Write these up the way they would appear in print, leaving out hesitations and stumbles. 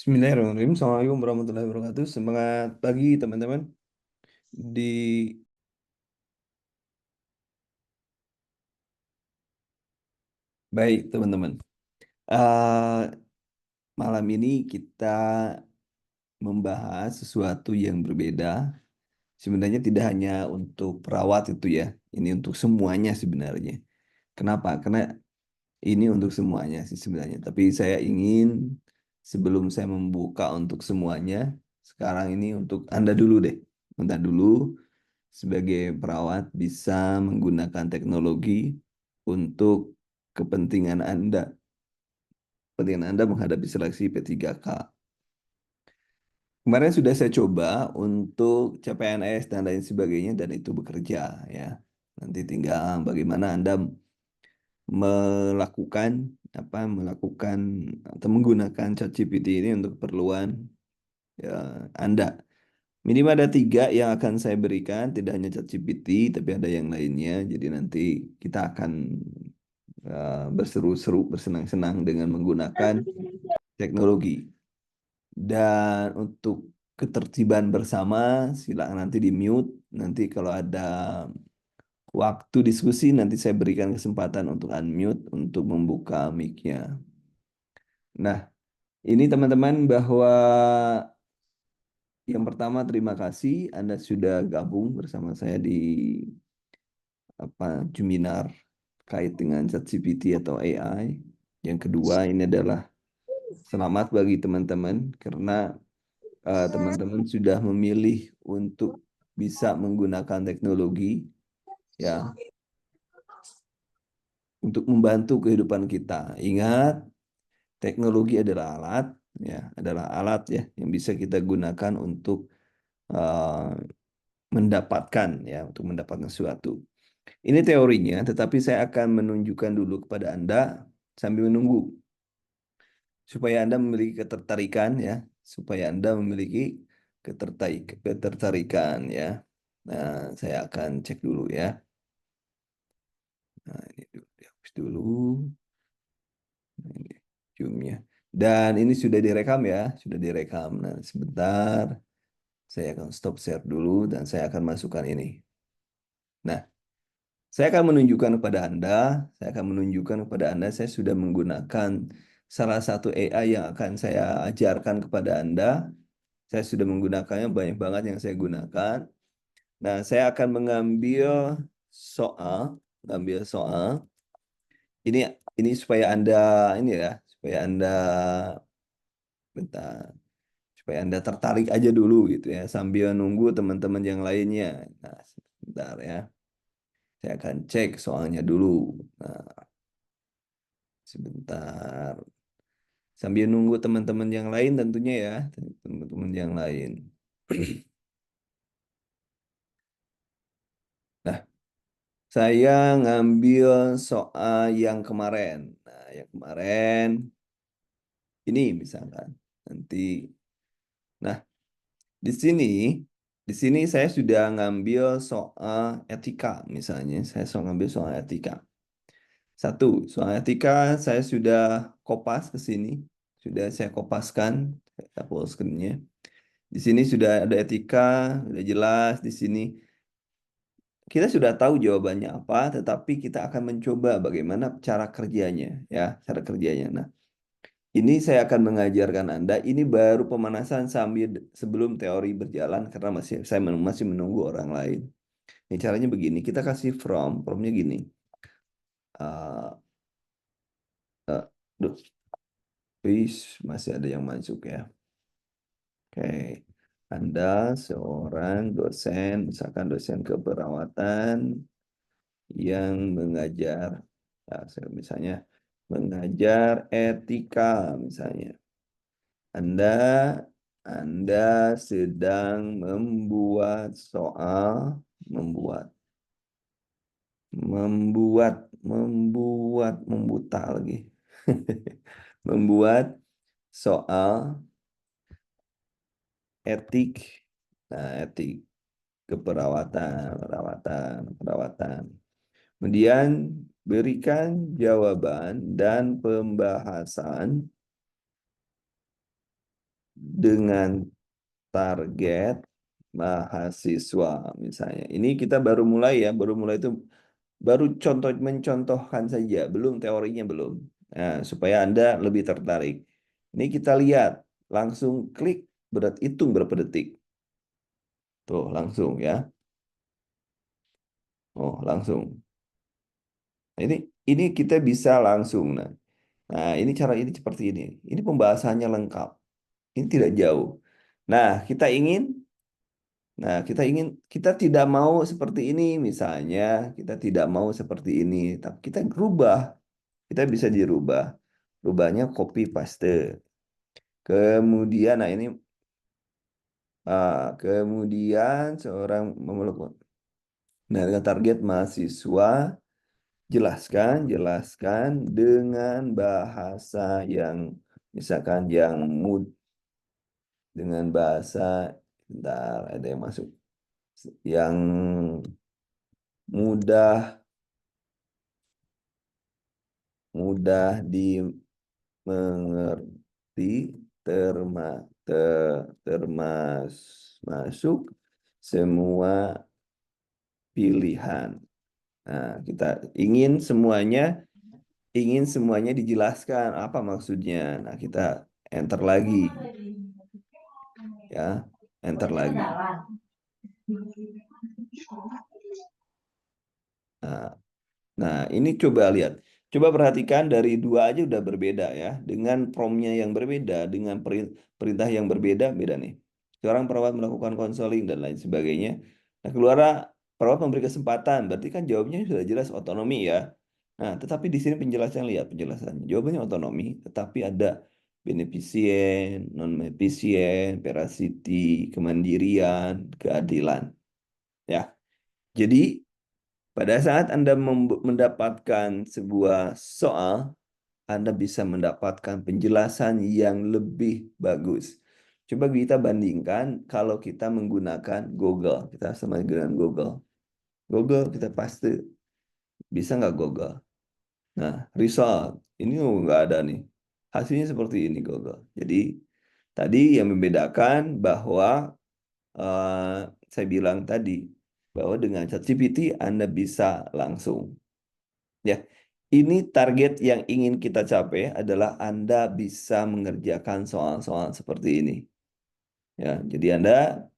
Bismillahirrahmanirrahim. Assalamualaikum warahmatullahi wabarakatuh. Semangat pagi teman-teman. Di Baik teman-teman. Eh, Malam ini kita membahas sesuatu yang berbeda. Sebenarnya tidak hanya untuk perawat itu ya. Ini untuk semuanya sebenarnya. Kenapa? Karena ini untuk semuanya sih sebenarnya. Tapi saya ingin sebelum saya membuka untuk semuanya, sekarang ini untuk Anda dulu deh. Anda dulu sebagai perawat bisa menggunakan teknologi untuk kepentingan Anda. Kepentingan Anda menghadapi seleksi P3K. Kemarin sudah saya coba untuk CPNS dan lain sebagainya dan itu bekerja ya. Nanti tinggal bagaimana Anda melakukan atau menggunakan ChatGPT ini untuk keperluan ya, Anda. Minimal ada tiga yang akan saya berikan, tidak hanya ChatGPT, tapi ada yang lainnya. Jadi nanti kita akan berseru-seru, bersenang-senang dengan menggunakan teknologi. Dan untuk ketertiban bersama, silakan nanti di mute. Nanti kalau ada waktu diskusi, nanti saya berikan kesempatan untuk unmute, untuk membuka mic-nya. Nah, ini teman-teman bahwa yang pertama terima kasih Anda sudah gabung bersama saya di Juminar kait dengan ChatGPT atau AI. Yang kedua ini adalah selamat bagi teman-teman karena teman-teman sudah memilih untuk bisa menggunakan teknologi ya untuk membantu kehidupan kita. Ingat, teknologi adalah alat ya yang bisa kita gunakan untuk uh, mendapatkan sesuatu. Ini teorinya, tetapi saya akan menunjukkan dulu kepada Anda sambil menunggu supaya Anda memiliki ketertarikan ya, supaya Anda memiliki ketertarikan ya. Nah, saya akan cek dulu ya. Nah, ini dulu dihapus dulu. Nah, ini Zoom-nya. Dan ini sudah direkam ya, sudah direkam. Nah, sebentar saya akan stop share dulu dan saya akan masukkan ini. Nah, saya akan menunjukkan kepada Anda, saya sudah menggunakan salah satu AI yang akan saya ajarkan kepada Anda. Saya sudah menggunakannya banyak banget yang saya gunakan. Nah, saya akan mengambil soal. Ini supaya Anda ini ya, bentar, supaya Anda tertarik aja dulu gitu ya, sambil nunggu teman-teman yang lainnya. Nah, sebentar ya. Saya akan cek soalnya dulu. Nah, sebentar. Sambil nunggu teman-teman yang lain tentunya ya, teman-teman yang lain. Nah, saya ngambil soal yang kemarin. Nah, yang kemarin ini misalkan nanti. Nah, di sini saya sudah ngambil soal etika misalnya. Saya ngambil soal etika. Satu, soal etika saya sudah kopas ke sini. Sudah saya kopaskan, saya full screen-nya. Di sini sudah ada etika, sudah jelas di sini. Kita sudah tahu jawabannya apa, tetapi kita akan mencoba bagaimana cara kerjanya, ya, cara kerjanya. Nah, ini saya akan mengajarkan Anda. Ini baru pemanasan sambil sebelum teori berjalan karena saya masih menunggu orang lain. Ini caranya begini. Kita kasih promnya gini. Uh, duh, please, masih ada yang masuk ya. Oke, Anda seorang dosen, misalkan dosen keperawatan yang mengajar, misalnya mengajar etika, misalnya. Anda Anda sedang membuat soal, membuta lagi, membuat soal etik, nah etik perawatan. Kemudian berikan jawaban dan pembahasan dengan target mahasiswa misalnya. Ini kita baru mulai ya, baru mulai itu baru mencontohkan saja, belum teorinya belum. Nah, supaya Anda lebih tertarik. Ini kita lihat, langsung klik hitung berapa detik. Tuh, langsung ya. Oh, langsung. Nah, ini kita bisa langsung. Nah, ini cara ini seperti ini. Ini pembahasannya lengkap. Ini tidak jauh. Nah, kita tidak mau seperti ini misalnya, kita tidak mau seperti ini, tapi kita rubah. Kita bisa dirubah. Rubahnya copy paste. Kemudian, nah ini kemudian seorang memeluk. Nah, dengan target mahasiswa, jelaskan dengan bahasa yang misalkan yang dengan bahasa, bentar, ada yang masuk, yang mudah mudah dimengerti, terma, termasuk semua pilihan. Nah, kita ingin semuanya dijelaskan apa maksudnya. Nah, kita enter lagi ya, enter lagi. Nah, ini coba lihat. Coba perhatikan dari dua aja udah berbeda ya. Dengan promnya yang berbeda, dengan perintah yang berbeda, beda nih. Seorang perawat melakukan konseling dan lain sebagainya. Nah, keluar perawat memberi kesempatan. Berarti kan jawabnya sudah jelas otonomi ya. Nah, tetapi di sini penjelasan, lihat penjelasannya. Jawabannya otonomi, tetapi ada beneficien, non-beneficien, perasiti, kemandirian, keadilan. Ya. Jadi pada saat Anda mendapatkan sebuah soal, Anda bisa mendapatkan penjelasan yang lebih bagus. Coba kita bandingkan kalau kita menggunakan Google. Kita sama dengan Google. Google kita pasti bisa nggak Google? Nah, result. Ini nggak ada nih. Hasilnya seperti ini Google. Jadi, tadi yang membedakan bahwa eh, saya bilang tadi, bahwa dengan ChatGPT Anda bisa langsung. Ya, ini target yang ingin kita capai adalah Anda bisa mengerjakan soal-soal seperti ini. Ya, jadi Anda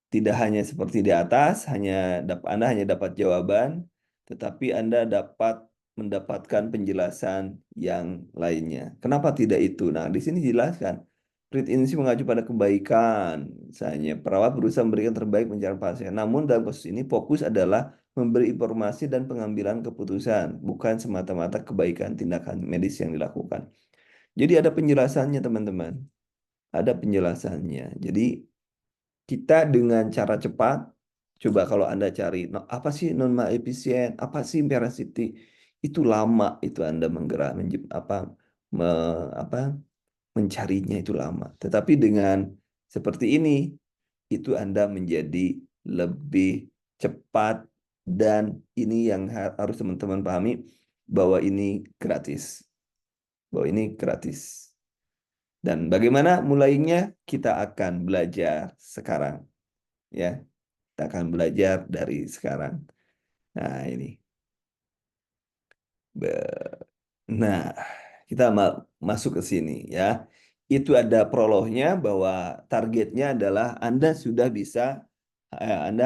tidak hanya seperti di atas, Anda hanya dapat jawaban, tetapi Anda dapat mendapatkan penjelasan yang lainnya. Kenapa tidak itu? Nah, di sini dijelaskan. Pritt Insi mengacu pada kebaikan. Misalnya, perawat berusaha memberikan terbaik mencari pasien. Namun dalam kasus ini fokus adalah memberi informasi dan pengambilan keputusan, bukan semata-mata kebaikan tindakan medis yang dilakukan. Jadi ada penjelasannya, teman-teman. Ada penjelasannya. Jadi kita dengan cara cepat, coba kalau Anda cari, apa sih non efisien, apa sih parasiti, itu lama, itu Anda menggerak, me, apa, mencarinya itu lama. Tetapi dengan seperti ini, itu Anda menjadi lebih cepat, dan ini yang harus teman-teman pahami, bahwa ini gratis. Bahwa ini gratis. Dan bagaimana mulainya? Kita akan belajar sekarang. Ya, kita akan belajar dari sekarang. Nah, ini. Nah, kita masuk ke sini ya. Itu ada prolognya bahwa targetnya adalah Anda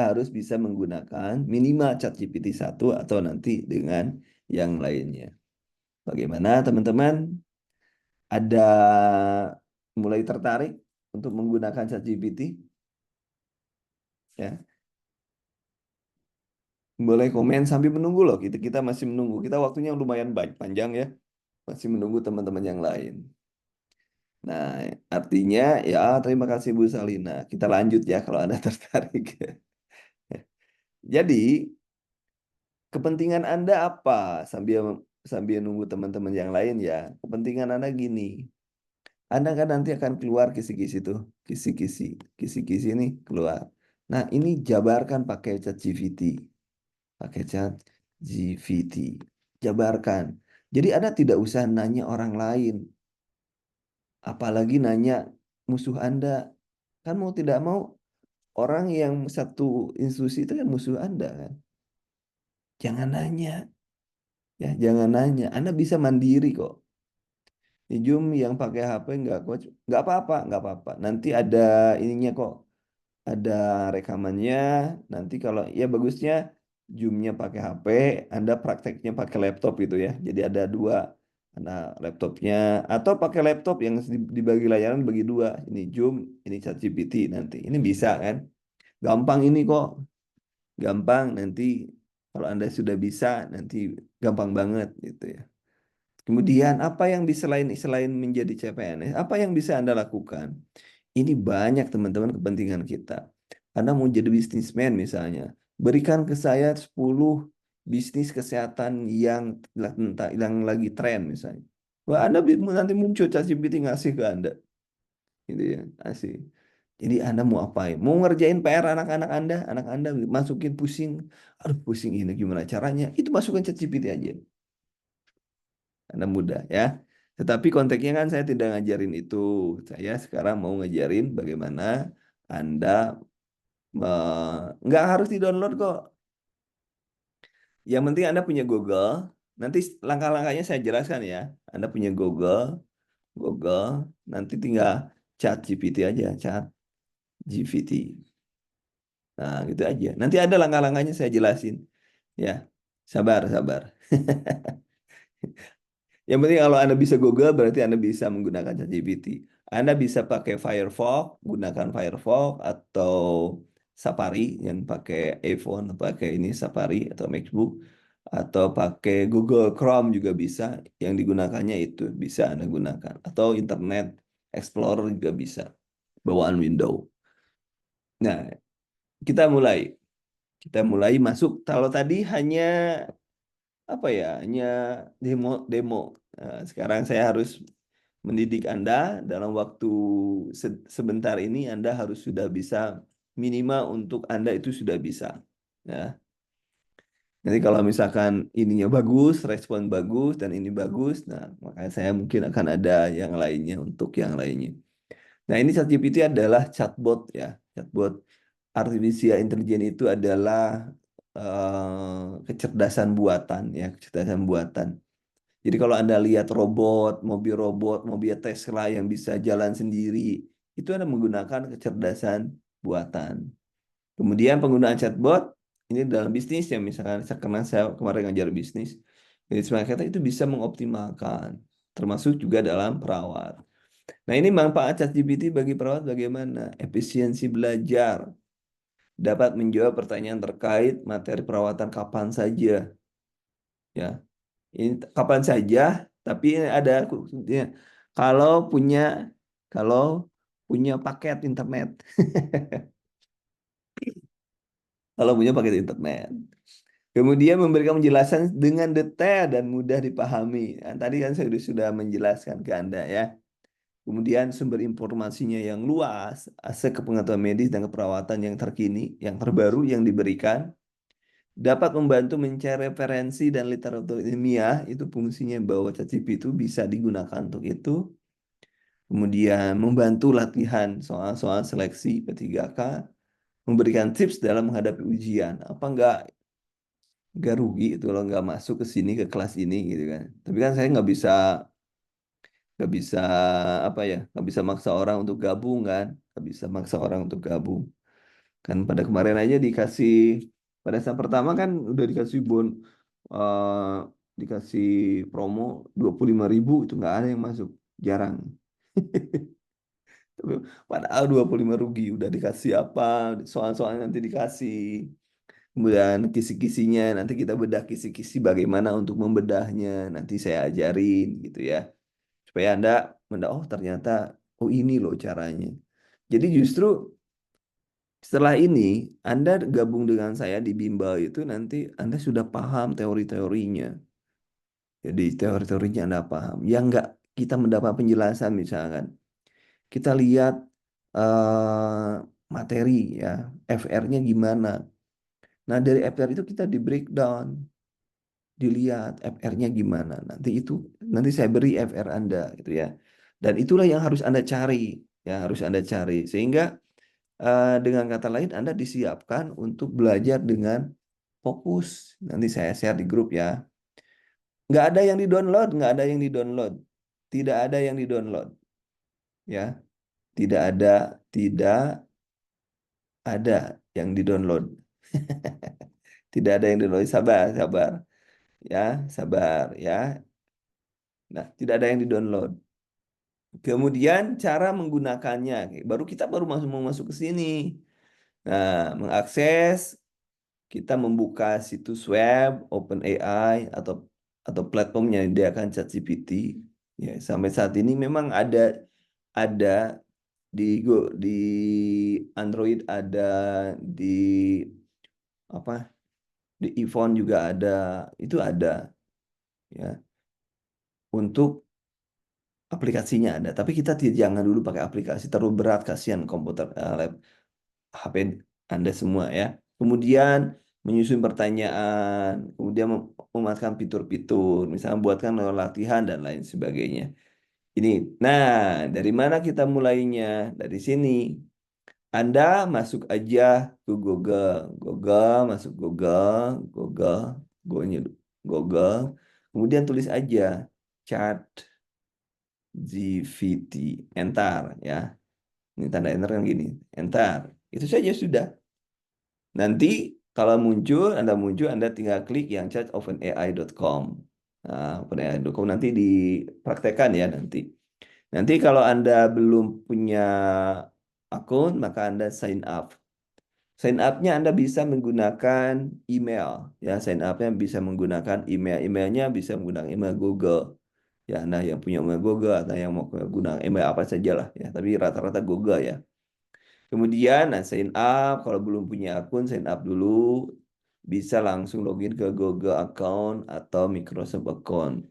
harus bisa menggunakan minimal ChatGPT 1 atau nanti dengan yang lainnya. Bagaimana teman-teman? Ada mulai tertarik untuk menggunakan ChatGPT? Ya, boleh komen sambil menunggu loh. Kita masih menunggu. Kita waktunya lumayan panjang ya. Masih menunggu teman-teman yang lain. Nah, artinya ya terima kasih Bu Salina. Kita lanjut ya kalau Anda tertarik. Jadi, kepentingan Anda apa? Sambil sambil nunggu teman-teman yang lain ya. Kepentingan Anda gini. Anda kan nanti akan keluar kisi-kisi tuh. Kisi-kisi. Kisi-kisi ini keluar. Nah, ini jabarkan pakai ChatGPT. Pakai ChatGPT. Jabarkan. Jadi Anda tidak usah nanya orang lain. Apalagi nanya musuh Anda. Kan mau tidak mau orang yang satu institusi itu kan musuh Anda kan. Jangan nanya, ya jangan nanya. Anda bisa mandiri kok. Di Zoom yang pakai HP nggak apa-apa, nggak apa-apa. Nanti ada ininya kok, ada rekamannya. Nanti kalau ya bagusnya Zoom-nya pakai HP, Anda prakteknya pakai laptop gitu ya. Jadi ada dua, ada laptopnya atau pakai laptop yang dibagi layanan bagi dua. Ini Zoom, ini ChatGPT nanti. Ini bisa kan? Gampang ini kok, gampang nanti kalau Anda sudah bisa nanti gampang banget gitu ya. Kemudian apa yang bisa selain menjadi CPNS, apa yang bisa Anda lakukan? Ini banyak teman-teman kepentingan kita. Anda mau jadi bisnismen misalnya, berikan ke saya 10 bisnis kesehatan yang lagi tren misalnya. Wah, Anda nanti muncul ChatGPT ngasih ke Anda. Gitu ya, asih. Jadi Anda mau apain? Mau ngerjain PR anak Anda masukin pusing. Aduh, pusing ini gimana caranya? Itu masukkan ChatGPT aja. Anda mudah ya. Tetapi konteksnya kan saya tidak ngajarin itu. Saya sekarang mau ngajarin bagaimana Anda nggak harus di-download kok. Yang penting Anda punya Google. Nanti langkah-langkahnya saya jelaskan ya. Anda punya Google, nanti tinggal chat GPT aja, chat GPT. Nah, gitu aja. Nanti ada langkah-langkahnya saya jelasin. Ya, sabar, sabar. Yang penting kalau Anda bisa Google berarti Anda bisa menggunakan ChatGPT. Anda bisa pakai Firefox, gunakan Firefox atau Safari yang pakai iPhone, pakai ini Safari atau MacBook atau pakai Google Chrome juga bisa. Yang digunakannya itu bisa Anda gunakan atau Internet Explorer juga bisa bawaan Windows. Nah, kita mulai. Kita mulai masuk. Kalau tadi hanya apa ya, hanya demo. Sekarang saya harus mendidik Anda dalam waktu sebentar ini. Anda harus sudah bisa minimal untuk Anda itu sudah bisa ya. Jadi kalau misalkan ininya bagus, respon bagus dan ini bagus, nah maka saya mungkin akan ada yang lainnya untuk yang lainnya. Nah, ini ChatGPT adalah chatbot ya. Chatbot artificial intelligence itu adalah kecerdasan buatan ya, kecerdasan buatan. Jadi kalau Anda lihat robot, mobil Tesla yang bisa jalan sendiri, itu Anda menggunakan kecerdasan buatan. Kemudian penggunaan chatbot ini dalam bisnis ya, misalkan karena saya kemarin ngajar bisnis, jadi sebenarnya itu bisa mengoptimalkan, termasuk juga dalam perawat. Nah, ini manfaat ChatGPT bagi perawat bagaimana? Efisiensi belajar, dapat menjawab pertanyaan terkait materi perawatan kapan saja, ya. Ini kapan saja, tapi ini ada ya, kalau punya kalau punya paket internet. Kalau punya paket internet. Kemudian memberikan penjelasan dengan detail dan mudah dipahami. Nah, tadi kan saya sudah menjelaskan ke Anda ya. Kemudian sumber informasinya yang luas, aspek kepengetahuan medis dan keperawatan yang terkini, yang terbaru yang diberikan, dapat membantu mencari referensi dan literatur ilmiah, itu fungsinya bahwa ChatGPT itu bisa digunakan untuk itu. Kemudian membantu latihan soal-soal seleksi P3K, memberikan tips dalam menghadapi ujian. Apa nggak rugi itu kalau nggak masuk ke sini ke kelas ini gitu kan. Tapi kan saya nggak bisa apa ya, nggak bisa maksa orang untuk gabung kan, nggak bisa maksa orang untuk gabung kan. Pada kemarin aja dikasih, pada saat pertama kan udah dikasih dikasih promo 25.000, itu nggak ada yang masuk, jarang. Tapi padahal 25 rugi udah dikasih apa, soal-soalnya nanti dikasih, kemudian kisi-kisinya nanti kita bedah kisi-kisi bagaimana untuk membedahnya, nanti saya ajarin gitu ya, supaya Anda oh ternyata oh ini loh caranya. Jadi justru setelah ini Anda gabung dengan saya di bimbel itu nanti Anda sudah paham teori-teorinya. Jadi teori-teorinya Anda paham. Yang enggak kita mendapat penjelasan misalkan. Kita lihat materi ya, FR-nya gimana. Nah, dari FR itu kita di breakdown, dilihat FR-nya gimana. Nanti saya beri FR Anda gitu ya. Dan itulah yang harus Anda cari. ya harus Anda cari. Sehingga dengan kata lain Anda disiapkan untuk belajar dengan fokus. Nanti saya share di grup ya. Nggak ada yang di-download, nggak ada yang di-download. Tidak ada yang di-download. Ya, tidak ada yang di-download. Tidak ada yang di-download. Sabar, sabar. Ya, sabar ya. Nah, tidak ada yang di-download. Kemudian cara menggunakannya, baru kita mau masuk ke sini. Nah, mengakses, kita membuka situs web, OpenAI atau platform yang disediakan ChatGPT. Ya, sampai saat ini memang ada di Android ada, di apa, di iPhone juga ada, itu ada ya untuk aplikasinya ada. Tapi kita jangan dulu pakai aplikasi terlalu berat, kasihan komputer HP Anda semua ya. Kemudian menyusun pertanyaan, kemudian memanfaatkan fitur-fitur, misalnya buatkan latihan dan lain sebagainya. Ini, nah dari mana kita mulainya? Dari sini. Anda masuk aja ke Google, masuk Google, kemudian tulis aja chat GPT, enter ya. Ini tanda enter kan gini, enter. Itu saja sudah. Nanti kalau Anda tinggal klik yang chat.openai.com. Nah, openai.com nanti dipraktekkan ya nanti. Nanti kalau Anda belum punya akun, maka Anda sign up. Sign up-nya Anda bisa menggunakan email. Ya, sign up-nya bisa menggunakan email. Emailnya bisa menggunakan email Google. Ya, Anda yang punya email Google atau yang mau gunakan email apa saja lah. Ya, tapi rata-rata Google ya. Kemudian, nah, sign up. Kalau belum punya akun, sign up dulu. Bisa langsung login ke Google account atau Microsoft account.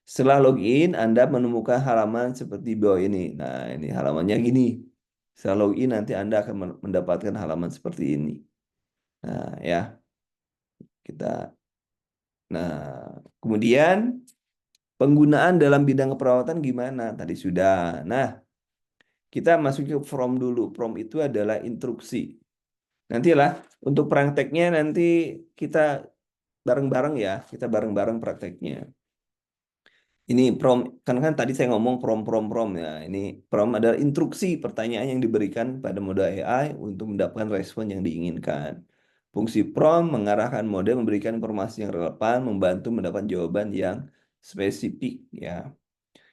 Setelah login, Anda menemukan halaman seperti bawah ini. Nah, ini halamannya gini. Setelah login, nanti Anda akan mendapatkan halaman seperti ini. Nah, ya, kita. Nah, kemudian penggunaan dalam bidang keperawatan gimana? Tadi sudah. Nah, kita masuk ke from dulu. From itu adalah instruksi. Nantilah untuk prakteknya nanti kita bareng-bareng ya. Kita bareng-bareng prakteknya. Ini kan tadi saya ngomong prom ya. Ini prom adalah instruksi pertanyaan yang diberikan pada mode AI untuk mendapatkan respon yang diinginkan. Fungsi prom mengarahkan mode memberikan informasi yang relevan, membantu mendapat jawaban yang spesifik ya.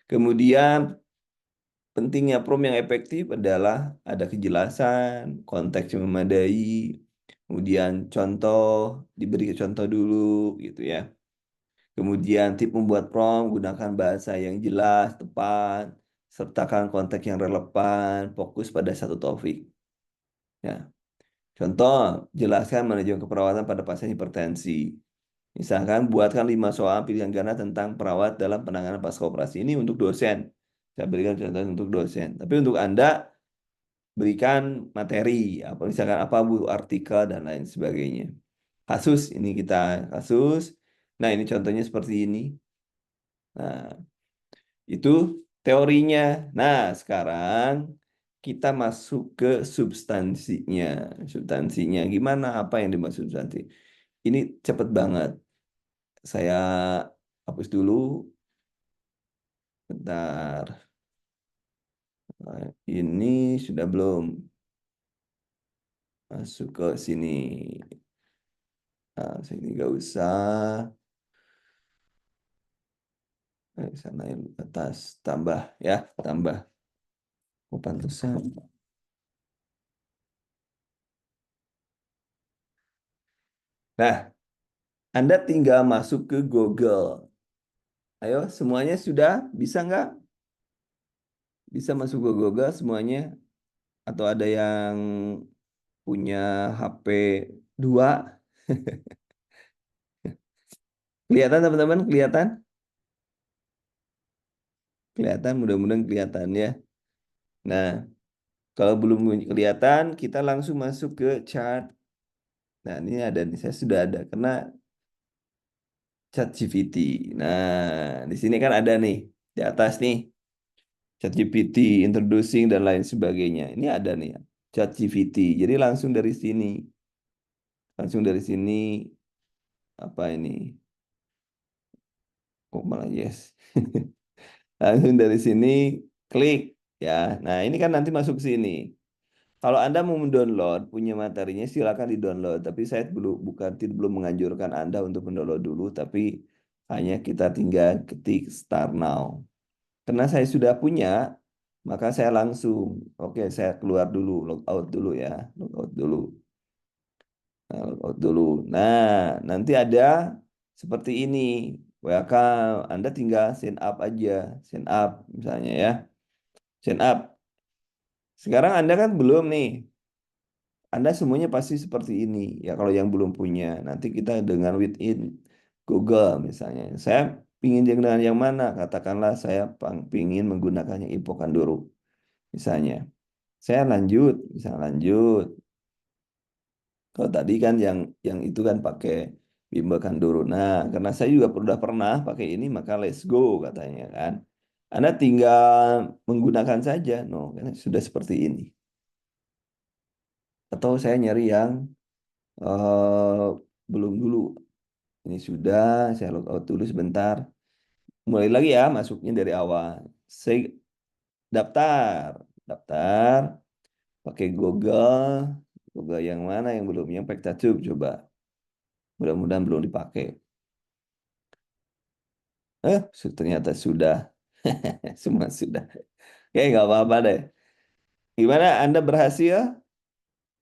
Kemudian pentingnya prom yang efektif adalah ada kejelasan, konteks yang memadai, kemudian contoh, diberi contoh dulu gitu ya. Kemudian tip membuat prompt, gunakan bahasa yang jelas, tepat, sertakan konteks yang relevan, fokus pada satu topik. Ya. Contoh, jelaskan manajemen keperawatan pada pasien hipertensi. Misalkan, buatkan 5 soal pilihan ganda tentang perawat dalam penanganan pasca operasi. Ini untuk dosen. Saya berikan contoh untuk dosen. Tapi untuk Anda, berikan materi. Misalkan apa bu, artikel, dan lain sebagainya. Kasus, ini kita kasus. Nah, ini contohnya seperti ini. Nah, itu teorinya. Nah, sekarang kita masuk ke substansinya. Substansinya gimana? Apa yang dimaksud substansi? Ini cepet banget. Saya hapus dulu. Bentar. Nah, ini sudah belum masuk ke sini. Nah, sini nggak usah. Sana yang atas tambah ya, tambah. Oh, pantesan. Nah, Anda tinggal masuk ke Google. Ayo, semuanya sudah bisa nggak? Bisa masuk ke Google semuanya? Atau ada yang punya HP 2? Kelihatan teman-teman? Kelihatan? Kelihatan, mudah-mudahan kelihatan ya. Nah, kalau belum kelihatan, kita langsung masuk ke chart. Nah, ini ada nih, saya sudah ada. Karena chat GPT. Nah, di sini kan ada nih, di atas nih. ChatGPT, introducing dan lain sebagainya. Ini ada nih ya, ChatGPT. Jadi langsung dari sini apa ini? Kok malah yes. Langsung dari sini klik ya. Nah, ini kan nanti masuk ke sini. Kalau Anda mau mendownload punya materinya silakan di-download, tapi saya belum menganjurkan Anda untuk mendownload dulu, tapi hanya kita tinggal ketik start now. Karena saya sudah punya, maka saya langsung, oke, saya keluar dulu, logout dulu ya, logout dulu. Nah, logout dulu. Nah, nanti ada seperti ini. Welcome, Anda tinggal sign up aja, sign up misalnya ya, sign up. Sekarang Anda kan belum nih, Anda semuanya pasti seperti ini. Ya kalau yang belum punya, nanti kita dengan within Google misalnya. Saya pingin dengan yang mana? Katakanlah saya pingin menggunakannya Ipokan dulu misalnya. Saya lanjut, bisa lanjut. Kalau tadi kan yang itu kan pakai bimbel Kanduru. Nah, karena saya juga sudah pernah pakai ini, maka let's go katanya kan. Anda tinggal menggunakan saja, no, kan sudah seperti ini. Atau saya nyari yang eh, belum dulu. Ini sudah, saya log out dulu sebentar. Mulai lagi ya, masuknya dari awal. Saya daftar, daftar, pakai Google, Google yang mana yang belum, yang Pektatube coba. Mudah-mudahan belum dipakai. Ternyata sudah. Semua sudah. Oke, nggak apa-apa deh. Gimana, Anda berhasil?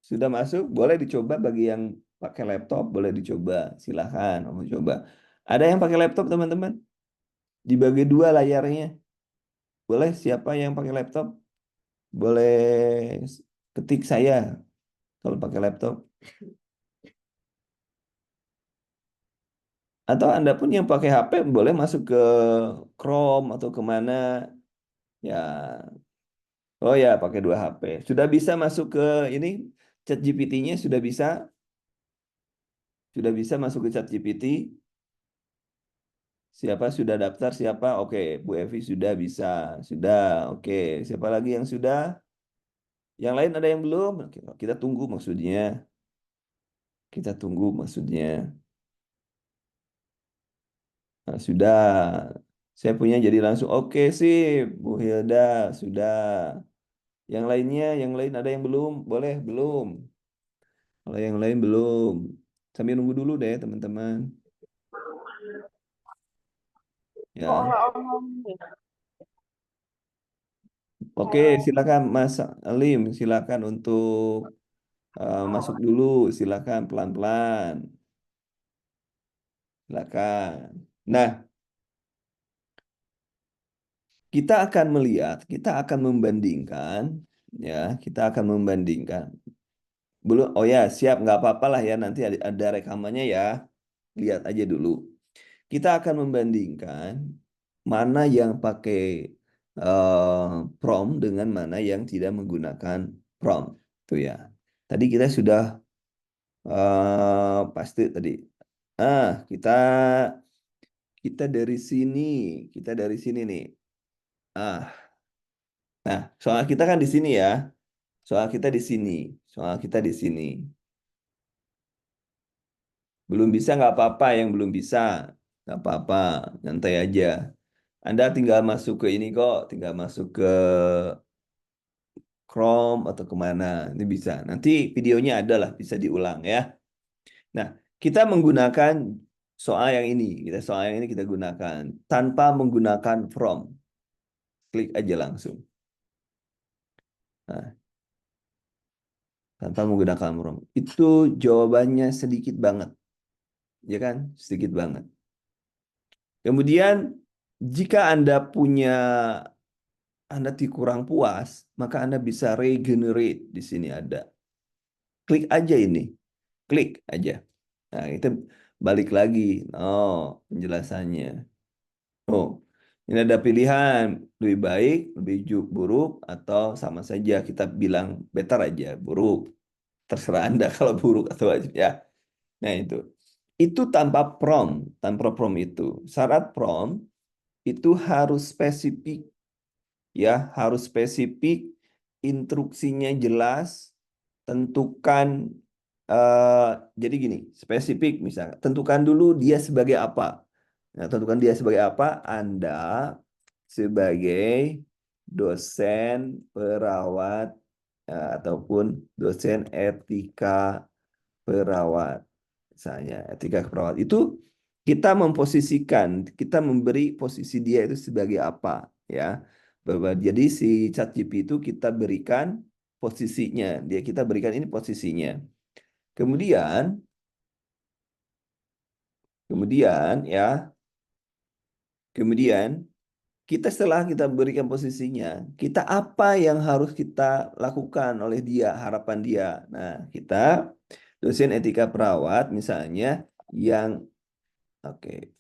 Sudah masuk? Boleh dicoba bagi yang pakai laptop, boleh dicoba. Silahkan, mau coba. Ada yang pakai laptop, teman-teman? Dibagi dua layarnya. Boleh, siapa yang pakai laptop? Boleh ketik saya kalau pakai laptop. Atau Anda pun yang pakai HP boleh masuk ke Chrome atau kemana. Ya, oh ya, pakai dua HP. Sudah bisa masuk ke ini ChatGPT-nya sudah bisa masuk ke ChatGPT. Siapa sudah daftar? Siapa? Oke, Bu Evi sudah bisa. Sudah. Oke, siapa lagi yang sudah? Yang lain ada yang belum? Oke, kita tunggu maksudnya. Kita tunggu maksudnya. Nah, sudah. Saya punya jadi langsung oke sih, Bu Hilda sudah. Yang lainnya, yang lain ada yang belum? Boleh, belum. Kalau yang lain belum. Sambil nunggu dulu deh, teman-teman. Ya. Oke, silakan Mas Alim, silakan untuk masuk dulu, silakan pelan-pelan. Silakan. Nah, kita akan membandingkan, ya, kita akan membandingkan. Belum, oh ya, siap, nggak apa-apa lah ya, nanti ada rekamannya ya. Lihat aja dulu. Kita akan membandingkan mana yang pakai eh, prompt dengan mana yang tidak menggunakan prompt. Tuh ya. Tadi kita sudah pasti tadi. Kita kita dari sini, kita dari sini nih. Ah, nah, soal kita kan di sini ya. Soal kita di sini. Soal kita di sini. Belum bisa nggak apa-apa yang belum bisa. Nggak apa-apa, nyantai aja. Anda tinggal masuk ke ini kok, tinggal masuk ke Chrome atau kemana. Ini bisa. Nanti videonya ada lah, bisa diulang ya. Nah, kita menggunakan soal yang ini. Soal yang ini kita gunakan tanpa menggunakan from. Klik aja langsung. Nah, tanpa menggunakan from. Itu jawabannya sedikit banget. Ya kan? Sedikit banget. Kemudian, jika Anda kurang puas, maka Anda bisa regenerate di sini ada. Klik aja ini. Klik aja. Nah, itu balik lagi. Oh, penjelasannya. Oh, ini ada pilihan lebih baik, buruk, atau sama saja kita bilang better aja, buruk. Terserah Anda kalau buruk atau wajib ya. Nah, itu. Itu tanpa prompt itu. Syarat prompt itu harus spesifik ya, harus spesifik, instruksinya jelas, tentukan eh, jadi gini, spesifik misalnya, tentukan dulu dia sebagai apa. Nah, tentukan dia sebagai apa? Anda sebagai dosen perawat ataupun dosen etika perawat. Misalnya etika keperawat itu kita memposisikan, kita memberi posisi dia itu sebagai apa, ya. Bahwa jadi si ChatGPT itu kita berikan posisinya, dia kita berikan ini posisinya. Kemudian, kemudian ya, kemudian kita setelah kita berikan posisinya, kita apa yang harus kita lakukan oleh dia, harapan dia. Nah, kita dosen etika perawat misalnya yang oke,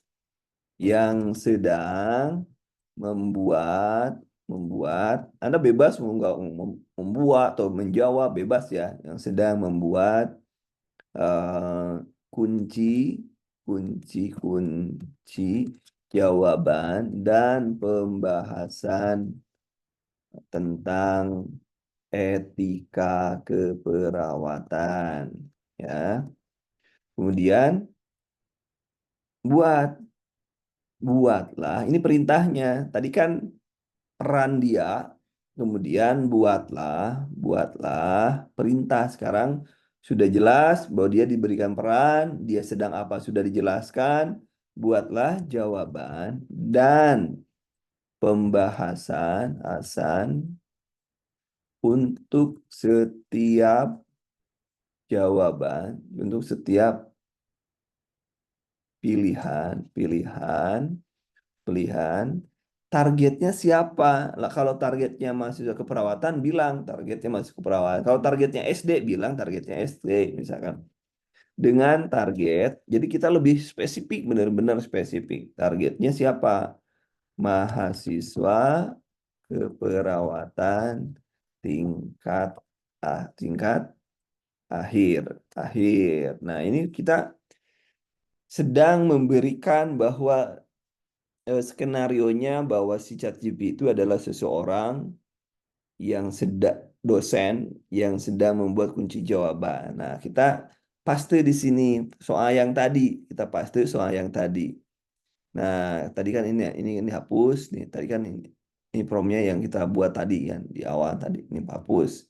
yang sedang membuat membuat Anda bebas membuat atau menjawab bebas ya, yang sedang membuat eh, kunci kunci jawaban dan pembahasan tentang etika keperawatan, ya. Kemudian buat buatlah ini perintahnya. Tadi kan peran dia, kemudian buatlah perintah. Sekarang sudah jelas bahwa dia diberikan peran, dia sedang apa sudah dijelaskan. Buatlah jawaban dan pembahasan untuk setiap jawaban, untuk setiap pilihan. Pilihan, targetnya siapa? Lah, kalau targetnya mahasiswa keperawatan, bilang targetnya mahasiswa keperawatan. Kalau targetnya SD, bilang targetnya SD, misalkan. Dengan target, jadi kita lebih spesifik, benar-benar spesifik. Targetnya siapa? Mahasiswa keperawatan tingkat tingkat akhir. Akhir. Nah, ini kita sedang memberikan bahwa skenarionya bahwa si ChatGPT itu adalah seseorang yang sedang dosen yang sedang membuat kunci jawaban. Nah, kita paste di sini soal yang tadi, kita paste soal yang tadi. Nah, tadi kan ini hapus nih. Tadi kan ini promnya yang kita buat tadi kan di awal tadi ini hapus.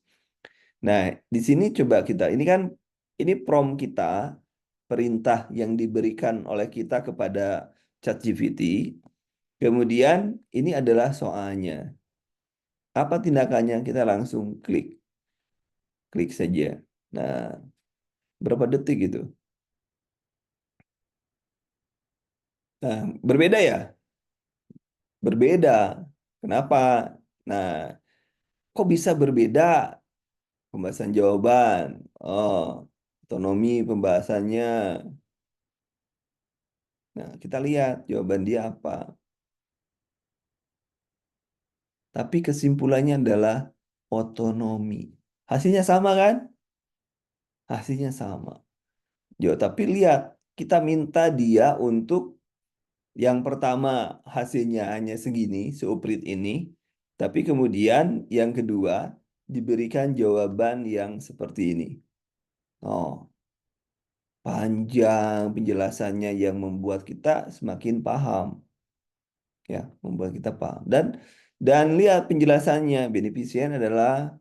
Nah, di sini coba kita ini kan ini prom kita, perintah yang diberikan oleh kita kepada ChatGPT. Kemudian ini adalah soalnya. Apa tindakannya? Kita langsung klik saja. Nah, berapa detik itu? Nah, berbeda ya? Berbeda. Kenapa? Nah, kok bisa berbeda pembahasan jawaban? Oh, otonomi pembahasannya. Nah, kita lihat jawaban dia apa. Tapi kesimpulannya adalah otonomi. Hasilnya sama kan? Hasilnya sama. Jo, tapi lihat, kita minta dia untuk yang pertama hasilnya hanya segini, seuprit ini. Tapi kemudian yang kedua diberikan jawaban yang seperti ini. Oh, panjang penjelasannya yang membuat kita semakin paham. Ya, membuat kita paham. Dan lihat penjelasannya, beneficient adalah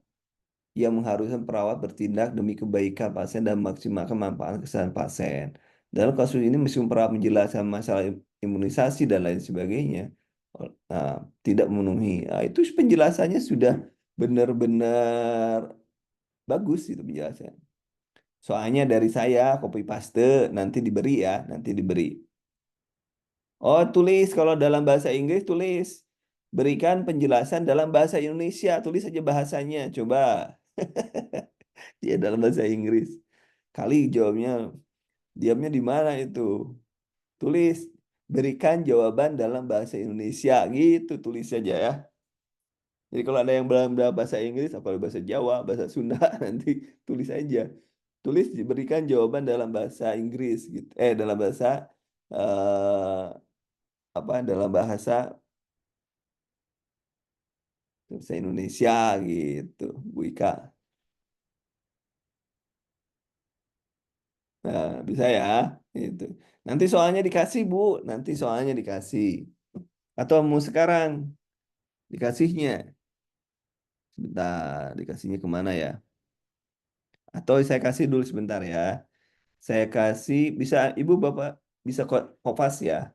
yang mengharuskan perawat bertindak demi kebaikan pasien dan memaksimalkan manfaat kesehatan pasien. Dalam kasus ini, meskipun perawat menjelaskan masalah imunisasi dan lain sebagainya, nah, tidak memenuhi. Nah, itu penjelasannya sudah benar-benar bagus itu penjelasan. Soalnya dari saya copy paste, nanti diberi ya, nanti diberi. Oh, tulis kalau dalam bahasa Inggris tulis berikan penjelasan dalam bahasa Indonesia, tulis saja bahasanya. Coba. Dia dalam bahasa Inggris. Kali jawabnya, diamnya di mana itu? Tulis, berikan jawaban dalam bahasa Indonesia. Gitu, tulis saja ya. Jadi kalau ada yang dalam bahasa Inggris, apalagi bahasa Jawa, bahasa Sunda, nanti tulis aja. Tulis diberikan jawaban dalam bahasa Inggris gitu. Dalam bahasa eh, apa? Dalam bahasa bahasa Indonesia gitu, Bu Ika. Nah, bisa ya, itu. Nanti soalnya dikasih, Bu. Nanti soalnya dikasih. Atau mau sekarang dikasihnya? Sebentar, dikasihnya kemana ya? Atau saya kasih dulu sebentar ya. Saya kasih, bisa Ibu Bapak bisa kopas ya?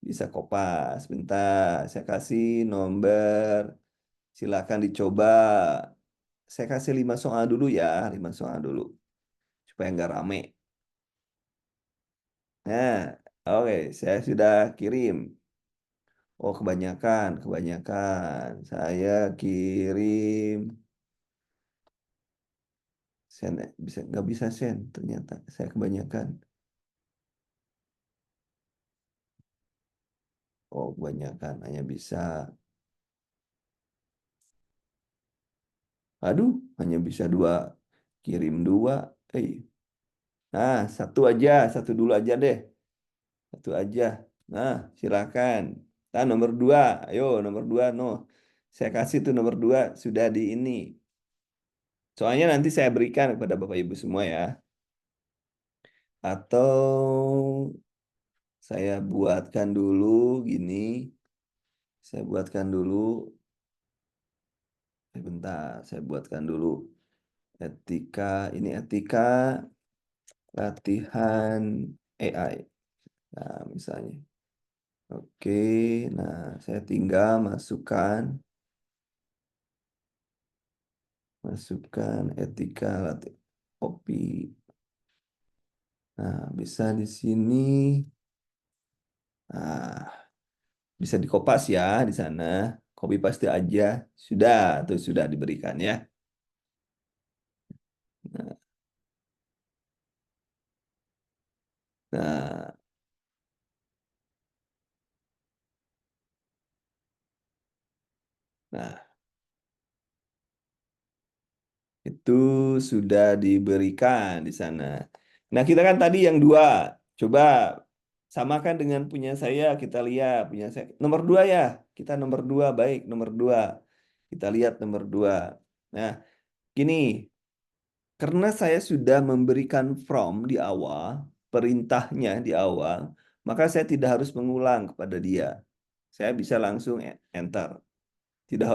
Bisa kopas. Bentar, saya kasih nomor. Silakan dicoba. Saya kasih 5 soal dulu ya, 5 soal dulu supaya nggak rame. Nah, oke, saya sudah kirim. Oh, kebanyakan, kebanyakan. Saya kirim. Sen, bisa nggak bisa sen? Ternyata saya kebanyakan. Oh, kebanyakan hanya bisa. Aduh, hanya bisa dua. Kirim dua. Eh, nah, satu aja, satu dulu aja deh. Satu aja. Nah, silakan. Nah, nomor dua. Ayo, nomor dua. No, saya kasih tuh nomor dua sudah di ini. Soalnya nanti saya berikan kepada Bapak Ibu semua ya. Atau saya buatkan dulu gini. Saya buatkan dulu. Bentar, saya buatkan dulu. Etika, ini etika latihan AI. Nah, misalnya. Oke, nah saya tinggal masukkan etika latihan copy. Nah, bisa di sini. Nah, bisa dikopas ya di sana. Copy paste aja. Sudah, tuh sudah diberikan ya. Nah, nah, nah, itu sudah diberikan di sana. Nah, kita kan tadi yang dua. Coba samakan dengan punya saya. Kita lihat punya saya. Nomor dua ya. Kita nomor dua. Baik, nomor dua. Kita lihat nomor dua. Nah, gini. Karena saya sudah memberikan from di awal, perintahnya di awal, maka saya tidak harus mengulang kepada dia. Saya bisa langsung enter. Tidak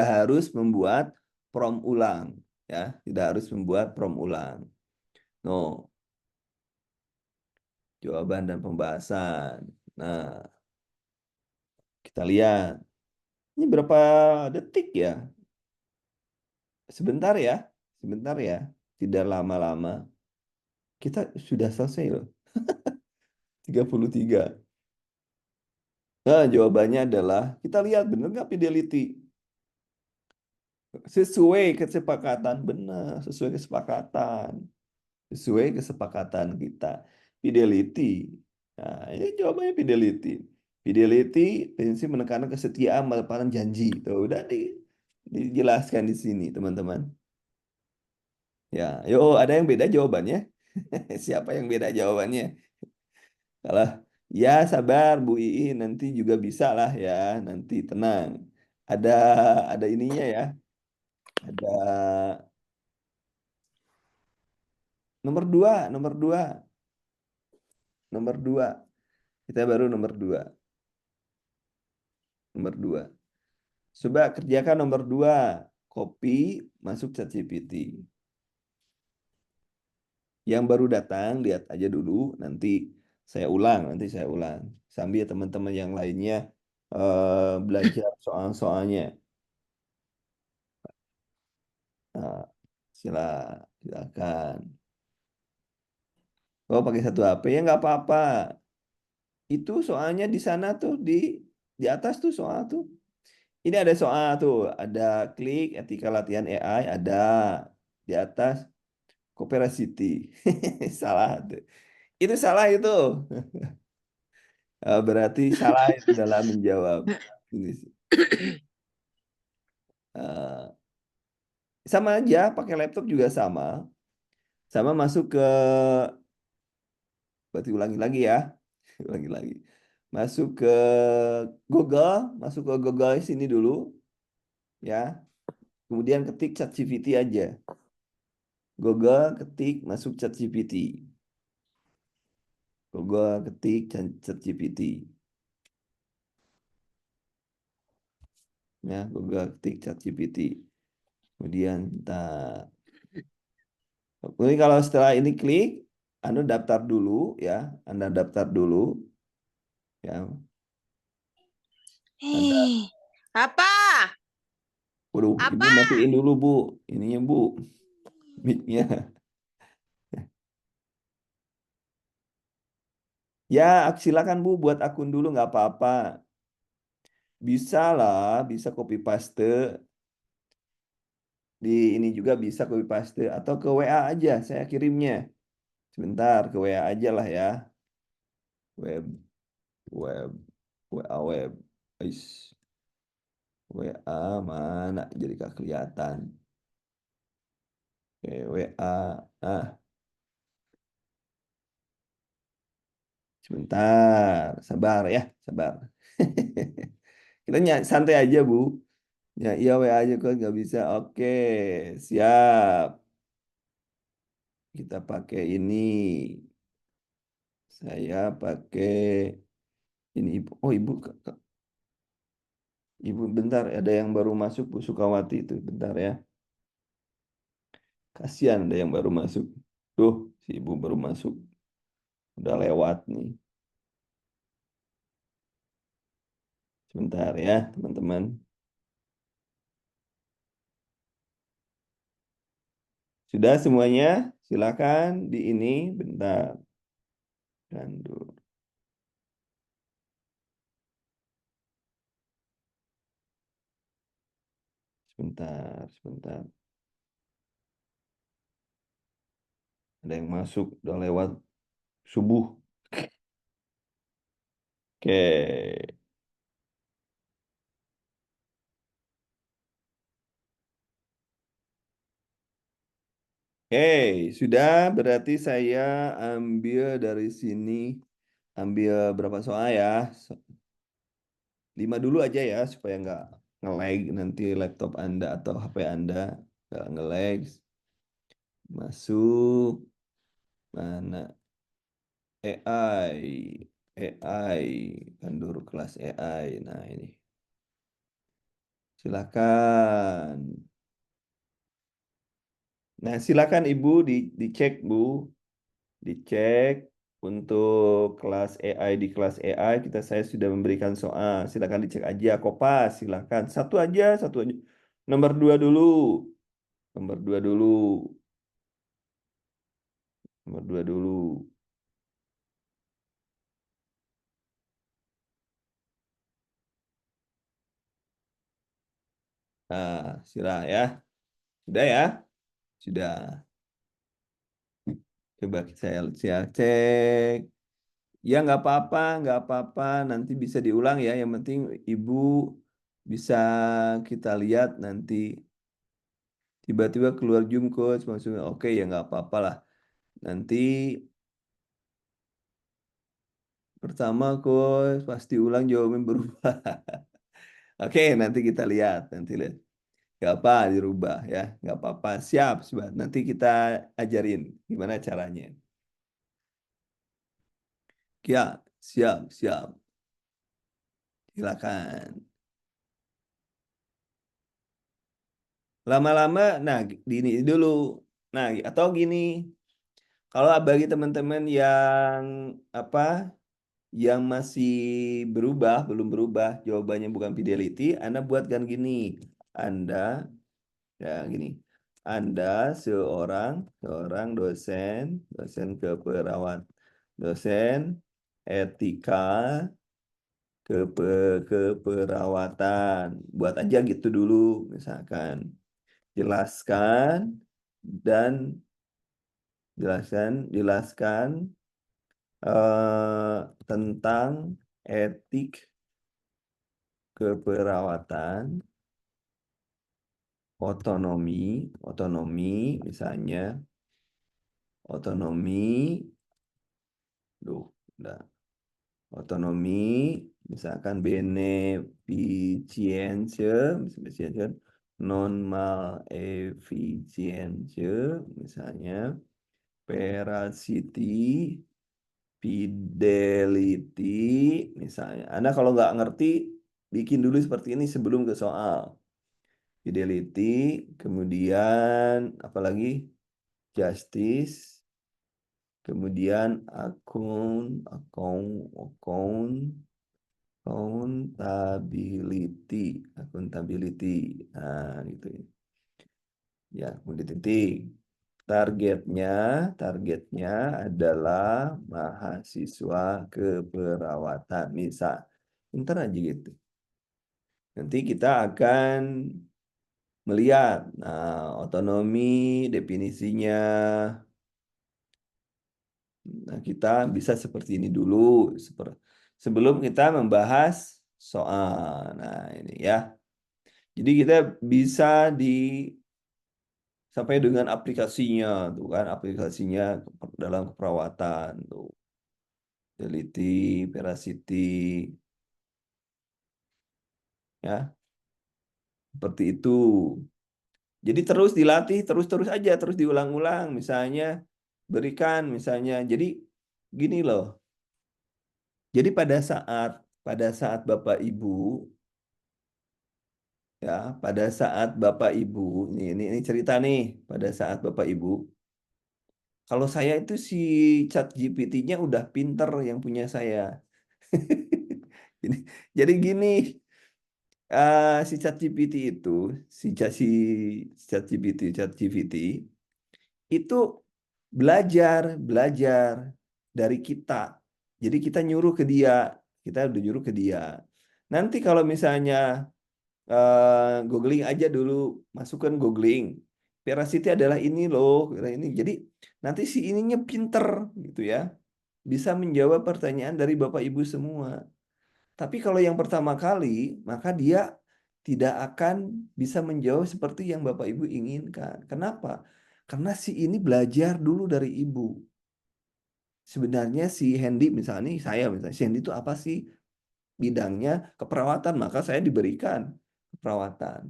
harus membuat from ulang, ya. Tidak harus membuat from ulang. No, jawaban dan pembahasan. Nah, kita lihat. Ini berapa detik ya? Sebentar ya. Sebentar ya. Tidak lama-lama. Kita sudah selesai loh. 33. Nah, jawabannya adalah kita lihat benar nggak fidelity sesuai kesepakatan, benar sesuai kesepakatan, sesuai kesepakatan kita fidelity. Nah, ini jawabannya fidelity. Fidelity prinsip menekankan kesetiaan menepati janji. Tuh udah dijelaskan di sini teman-teman. Ya, yo ada yang beda jawabannya. Siapa yang beda jawabannya? Kalau ya sabar Bu Ii nanti juga bisa lah ya, nanti tenang. Ada ada ininya ya, ada nomor dua, nomor dua, nomor dua. Kita baru nomor dua, nomor dua. Coba kerjakan nomor dua, copy masuk ChatGPT. Yang baru datang lihat aja dulu, nanti saya ulang sambil teman-teman yang lainnya belajar soal-soalnya. Nah, silakan. Oh, pakai satu HP ya nggak apa-apa. Itu soalnya di sana tuh di atas tuh soal tuh. Ini ada soal tuh, ada klik etika latihan AI, ada di atas City. Salah tuh. Itu salah itu. Berarti salah itu dalam menjawab. Ini sih. Eh, sama aja, pakai laptop juga sama. Sama masuk ke, berarti ulangi lagi ya. Ulangi lagi. Masuk ke Google, masuk ke Google sini dulu. ya. Kemudian ketik ChatGPT aja. Google ketik masuk ChatGPT. Google ketik ChatGPT. Ya, Google ketik ChatGPT. Kemudian kita kemudian kalau setelah ini klik, Anda daftar dulu ya. Anda daftar dulu ya. Anda, Apa? waduh, Ibu Apa? matiin dulu Bu. Ininya Bu, mic-nya. Ya, silakan Bu buat akun dulu nggak apa-apa. Bisa lah, bisa copy paste di ini juga bisa copy paste atau ke WA aja saya kirimnya. Sebentar ke WA aja lah ya. Web, web, WA web. Ais, WA mana jadi gak kelihatan. Oke, WA. Ah, sebentar, sabar ya, sabar. Kita santai aja Bu. Ya, iya WA aja kok nggak bisa. Oke, siap. Kita pakai ini. Saya pakai ini Ibu. Oh, Ibu, Ibu bentar. Ada yang baru masuk Bu Sukawati itu. Bentar ya. Kasihan ada yang baru masuk. Tuh, si Ibu baru masuk. Udah lewat nih. Sebentar ya, teman-teman. Sudah semuanya? Silakan di ini. Bentar. Gandur. Sebentar, sebentar. Ada yang masuk. Udah lewat subuh. Oke. Oke, sudah berarti saya ambil dari sini, ambil berapa soal ya? 5 dulu aja ya, supaya nggak nge-lag nanti laptop Anda atau HP Anda nggak nge-lag. Masuk, mana? AI, kan dulu kelas AI. Nah ini, silakan. Nah silakan Ibu dicek Bu. Dicek untuk kelas AI di kelas AI saya sudah memberikan soal. Silakan dicek aja Kopas, silakan. Satu aja, satu aja. Nomor dua dulu. Nomor dua dulu. Nomor dua dulu. Nah, sila ya. Sudah ya? Sudah. Coba saya cek. Ya nggak apa-apa, nggak apa-apa. Nanti bisa diulang ya. Yang penting Ibu bisa kita lihat nanti tiba-tiba keluar Zoom coach maksudnya oke ya nggak apa-apa lah. Nanti pertama coach pasti ulang jawaban berubah. Oke, nanti kita lihat, nanti lihat. Gak apa dirubah ya, nggak apa-apa. Siap, sobat. Nanti kita ajarin gimana caranya. Ya, siap, siap. Silakan. Lama-lama, nah gini dulu. Nah, atau gini, kalau bagi teman-teman yang apa, yang masih berubah, belum berubah, jawabannya bukan fidelity, Anda buatkan gini. Anda ya gini. Anda seorang seorang dosen, dosen keperawat, dosen etika keperawatan. Buat aja gitu dulu misalkan. Jelaskan dan jelaskan tentang etik keperawatan, otonomi misalnya, otonomi, duh, udah. Otonomi, misalkan beneficence, beneficence, non-malefisiency, misalnya veracity, fidelity, misalnya. Anda kalau nggak ngerti, bikin dulu seperti ini sebelum ke soal. Fidelity, kemudian apalagi justice, kemudian accountability. Nah, gitu ya, kemudian titik. Targetnya adalah mahasiswa keperawatan. Misal, ntar aja gitu. Nanti kita akan melihat, nah, otonomi, definisinya. Nah, kita bisa seperti ini dulu, sebelum kita membahas soal. Nah, ini ya. Jadi kita bisa sampai dengan aplikasinya, tuh kan, aplikasinya dalam keperawatan, tuh. Teliti, veracity, ya, seperti itu. Jadi terus dilatih, terus aja, terus diulang-ulang. Misalnya berikan, misalnya. Jadi gini loh. Jadi pada saat Bapak Ibu, ya, pada saat Bapak Ibu, ini cerita nih, pada saat Bapak Ibu, kalau saya itu si ChatGPT-nya udah pinter yang punya saya. Jadi, jadi gini, si ChatGPT itu, si ChatGPT itu belajar dari kita. Jadi kita udah nyuruh ke dia. Nanti kalau misalnya googling aja dulu, masukkan googling. Veracity adalah ini loh, ini. Jadi nanti si ininya pinter gitu ya, bisa menjawab pertanyaan dari Bapak Ibu semua. Tapi kalau yang pertama kali, maka dia tidak akan bisa menjawab seperti yang Bapak Ibu inginkan. Kenapa? Karena si ini belajar dulu dari ibu. Sebenarnya si Hendy misalnya, si Hendy itu apa sih? Bidangnya keperawatan, maka saya diberikan keperawatan.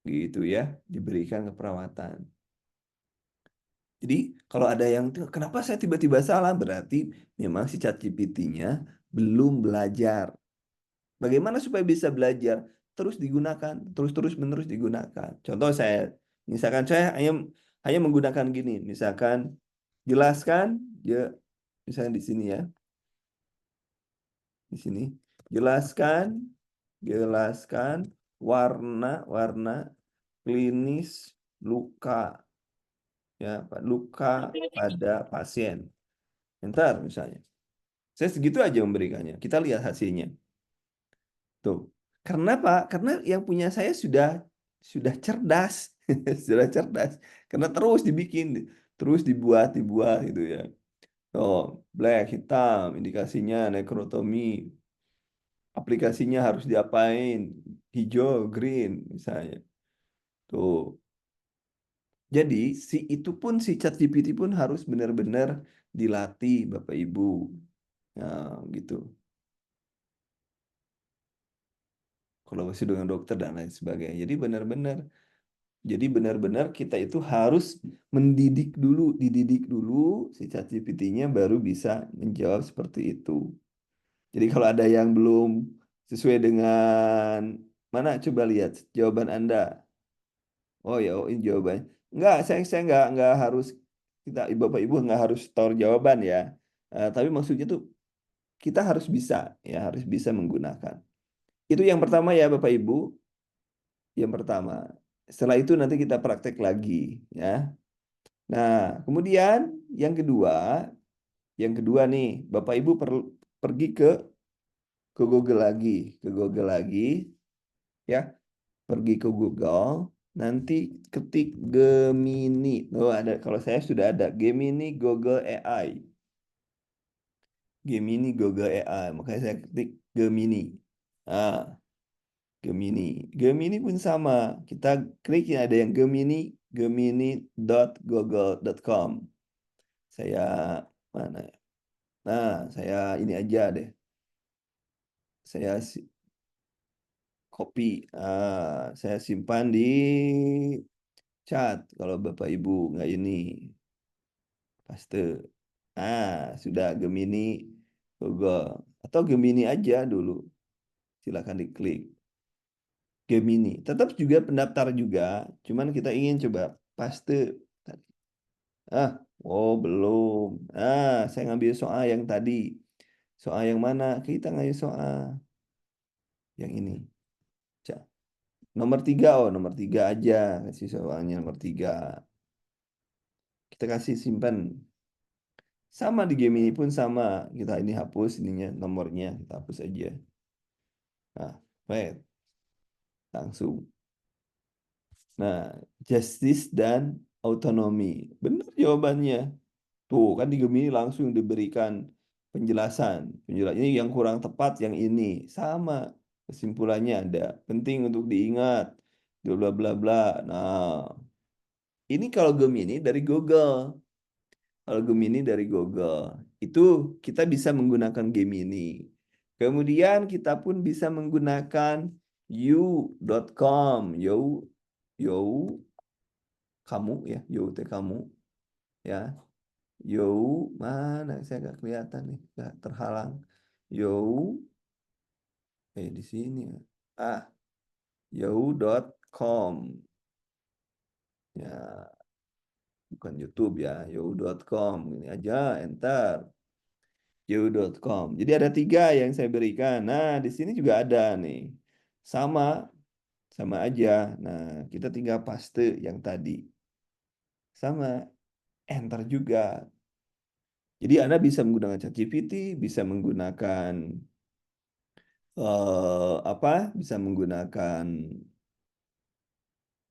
Gitu ya, diberikan keperawatan. Jadi kalau ada yang kenapa saya tiba-tiba salah, berarti memang si ChatGPT-nya belum belajar. Bagaimana supaya bisa belajar? Terus digunakan, terus menerus digunakan. Contoh misalkan saya hanya menggunakan gini, misalkan jelaskan, ya, misalnya di sini ya, di sini jelaskan, warna klinis luka, ya, luka pada pasien. Ntar misalnya, saya segitu aja memberikannya. Kita lihat hasilnya. Tuh. Karena apa? Karena yang punya saya sudah cerdas, sudah cerdas. Karena terus dibikin, terus dibuat gitu ya. Oh, black, hitam, indikasinya nekrotomi, aplikasinya harus diapain, hijau, green, misalnya. Tuh. Jadi si ChatGPT pun harus benar-benar dilatih, Bapak Ibu. Nah, gitu. Kolaborasi dengan dokter dan lain sebagainya. Jadi benar-benar kita itu harus dididik dulu si ChatGPT-nya baru bisa menjawab seperti itu. Jadi kalau ada yang belum sesuai dengan mana, coba lihat jawaban Anda. Oh ya, oh, ini jawabannya. Enggak, saya enggak harus, Bapak Ibu enggak harus store jawaban ya. Tapi maksudnya tuh kita harus bisa, ya, harus bisa menggunakan. Itu yang pertama ya Bapak Ibu, yang pertama. Setelah itu nanti kita praktek lagi ya. Nah, kemudian yang kedua, nih, Bapak Ibu perlu pergi ke Google lagi, ya, pergi ke Google, nanti ketik Gemini. Oh, ada, kalau saya sudah ada Gemini Google AI. Gemini Google AI, makanya saya ketik Gemini. Ah, Gemini pun sama. Kita klik yang ada yang gemini.google.com. Saya mana ya? Nah, saya ini aja deh. Saya Kopi. Saya simpan di chat. Kalau Bapak Ibu nggak ini. Paste. Sudah Gemini Google. Atau Gemini aja dulu. Silakan diklik. Gemini. Tetap juga pendaftar juga. Cuman kita ingin coba paste. Ah, oh belum. Saya ngambil soal yang tadi. Soal yang mana? Kita ngambil soal yang ini. Nomor 3, nomor 3 aja. Kasih soalnya nomor 3. Kita kasih simpan. Sama di game ini pun sama. Kita ini hapus ininya, nomornya. Kita hapus aja. Nah, right. Langsung. Nah, justice dan autonomi. Benar jawabannya. Tuh, kan di Gemini langsung diberikan penjelasan. Penjelasan ini yang kurang tepat, yang ini. Sama. Kesimpulannya ada. Penting untuk diingat. Bla bla bla bla. Nah, ini kalau Gemini dari Google. Kalau Gemini dari Google. Itu kita bisa menggunakan Gemini. Kemudian kita pun bisa menggunakan you.com. You, kamu ya. You, kamu. Ya. Yo, mana saya nggak kelihatan nih, nggak terhalang. Yo, di sini ya. Yo.com. Ya, bukan YouTube ya, yo.com. Ini aja, enter. Yo.com. Jadi ada 3 yang saya berikan. Nah, di sini juga ada nih. Sama, sama aja. Nah, kita tinggal paste yang tadi. Sama, enter juga. Jadi Anda bisa menggunakan ChatGPT, bisa menggunakan bisa menggunakan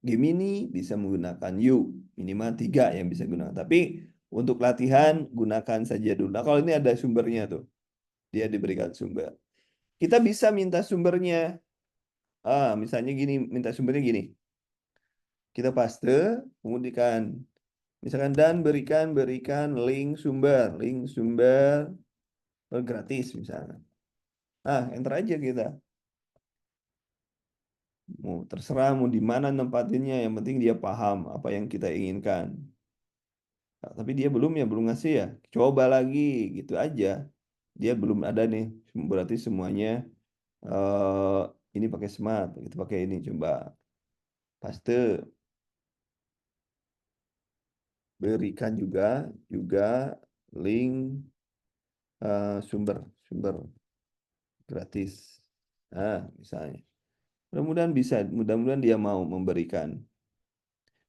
Gemini, bisa menggunakan You. Minimal 3 yang bisa gunakan. Tapi untuk latihan gunakan saja dulu. Nah, kalau ini ada sumbernya tuh. Dia diberikan sumber. Kita bisa minta sumbernya. Misalnya gini, minta sumbernya gini. Kita paste, kemudian misalkan dan berikan link sumber gratis misalnya. Enter aja kita. Mau terserah mau di mana nempatinnya, yang penting dia paham apa yang kita inginkan. Nah, tapi dia belum ngasih ya. Coba lagi gitu aja. Dia belum ada nih. Berarti semuanya eh ini pakai smart, itu pakai ini coba paste, berikan juga link sumber sumber gratis. Misalnya. Mudah-mudahan dia mau memberikan.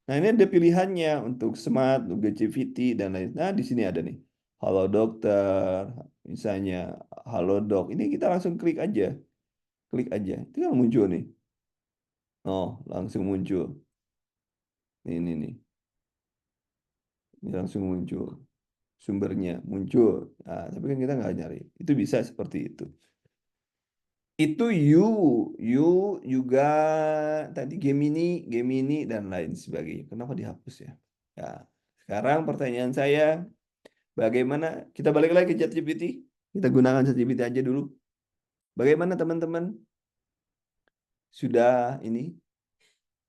Nah, ini ada pilihannya untuk Smart, untuk GCVT, dan lain. Nah, di sini ada nih. Halo dokter, misalnya Halo dok. Ini kita langsung klik aja. Klik aja. Itu kan muncul nih. Oh, langsung muncul. Ini nih. Ini langsung muncul. Sumbernya muncul. Nah, tapi kan kita nggak nyari. Itu bisa seperti itu. Itu you juga tadi Gemini dan lain sebagainya. Kenapa dihapus ya? Ya, sekarang pertanyaan saya, bagaimana kita balik lagi ke ChatGPT? Kita gunakan ChatGPT aja dulu. Bagaimana teman-teman? Sudah ini?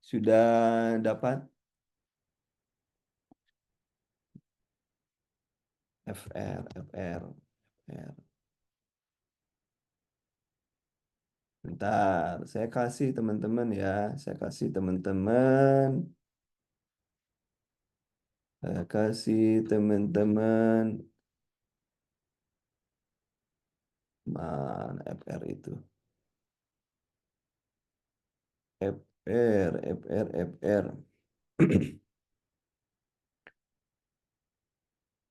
Sudah dapat FR. Bentar, saya kasih teman-teman ya. Saya kasih teman-teman. Saya kasih teman-teman. Mana FR itu? FR.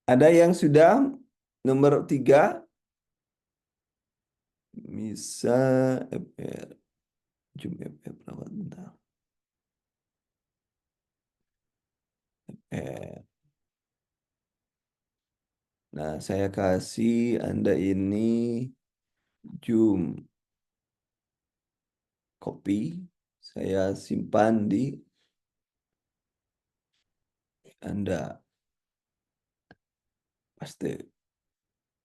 Ada yang sudah nomor 3, bisa FR. Zoom FR perawat bentar. Nah, saya kasih Anda ini Zoom copy. Saya simpan di Anda. Paste.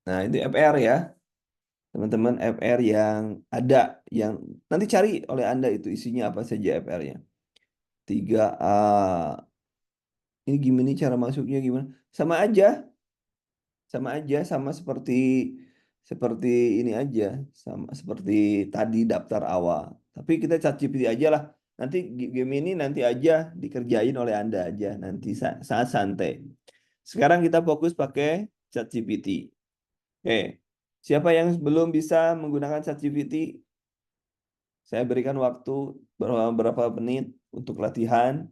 Nah, itu FR ya. Teman-teman FR yang ada, yang nanti cari oleh Anda itu isinya apa saja FR-nya. 3A. Ini gimana cara masuknya gimana? Sama aja, sama seperti seperti ini aja, sama seperti tadi daftar awal. Tapi kita ChatGPT aja lah. Nanti game ini nanti aja dikerjain oleh Anda aja nanti saat santai. Sekarang kita fokus pakai ChatGPT. Oke. Siapa yang belum bisa menggunakan ChatGPT? Saya berikan waktu berapa menit untuk latihan.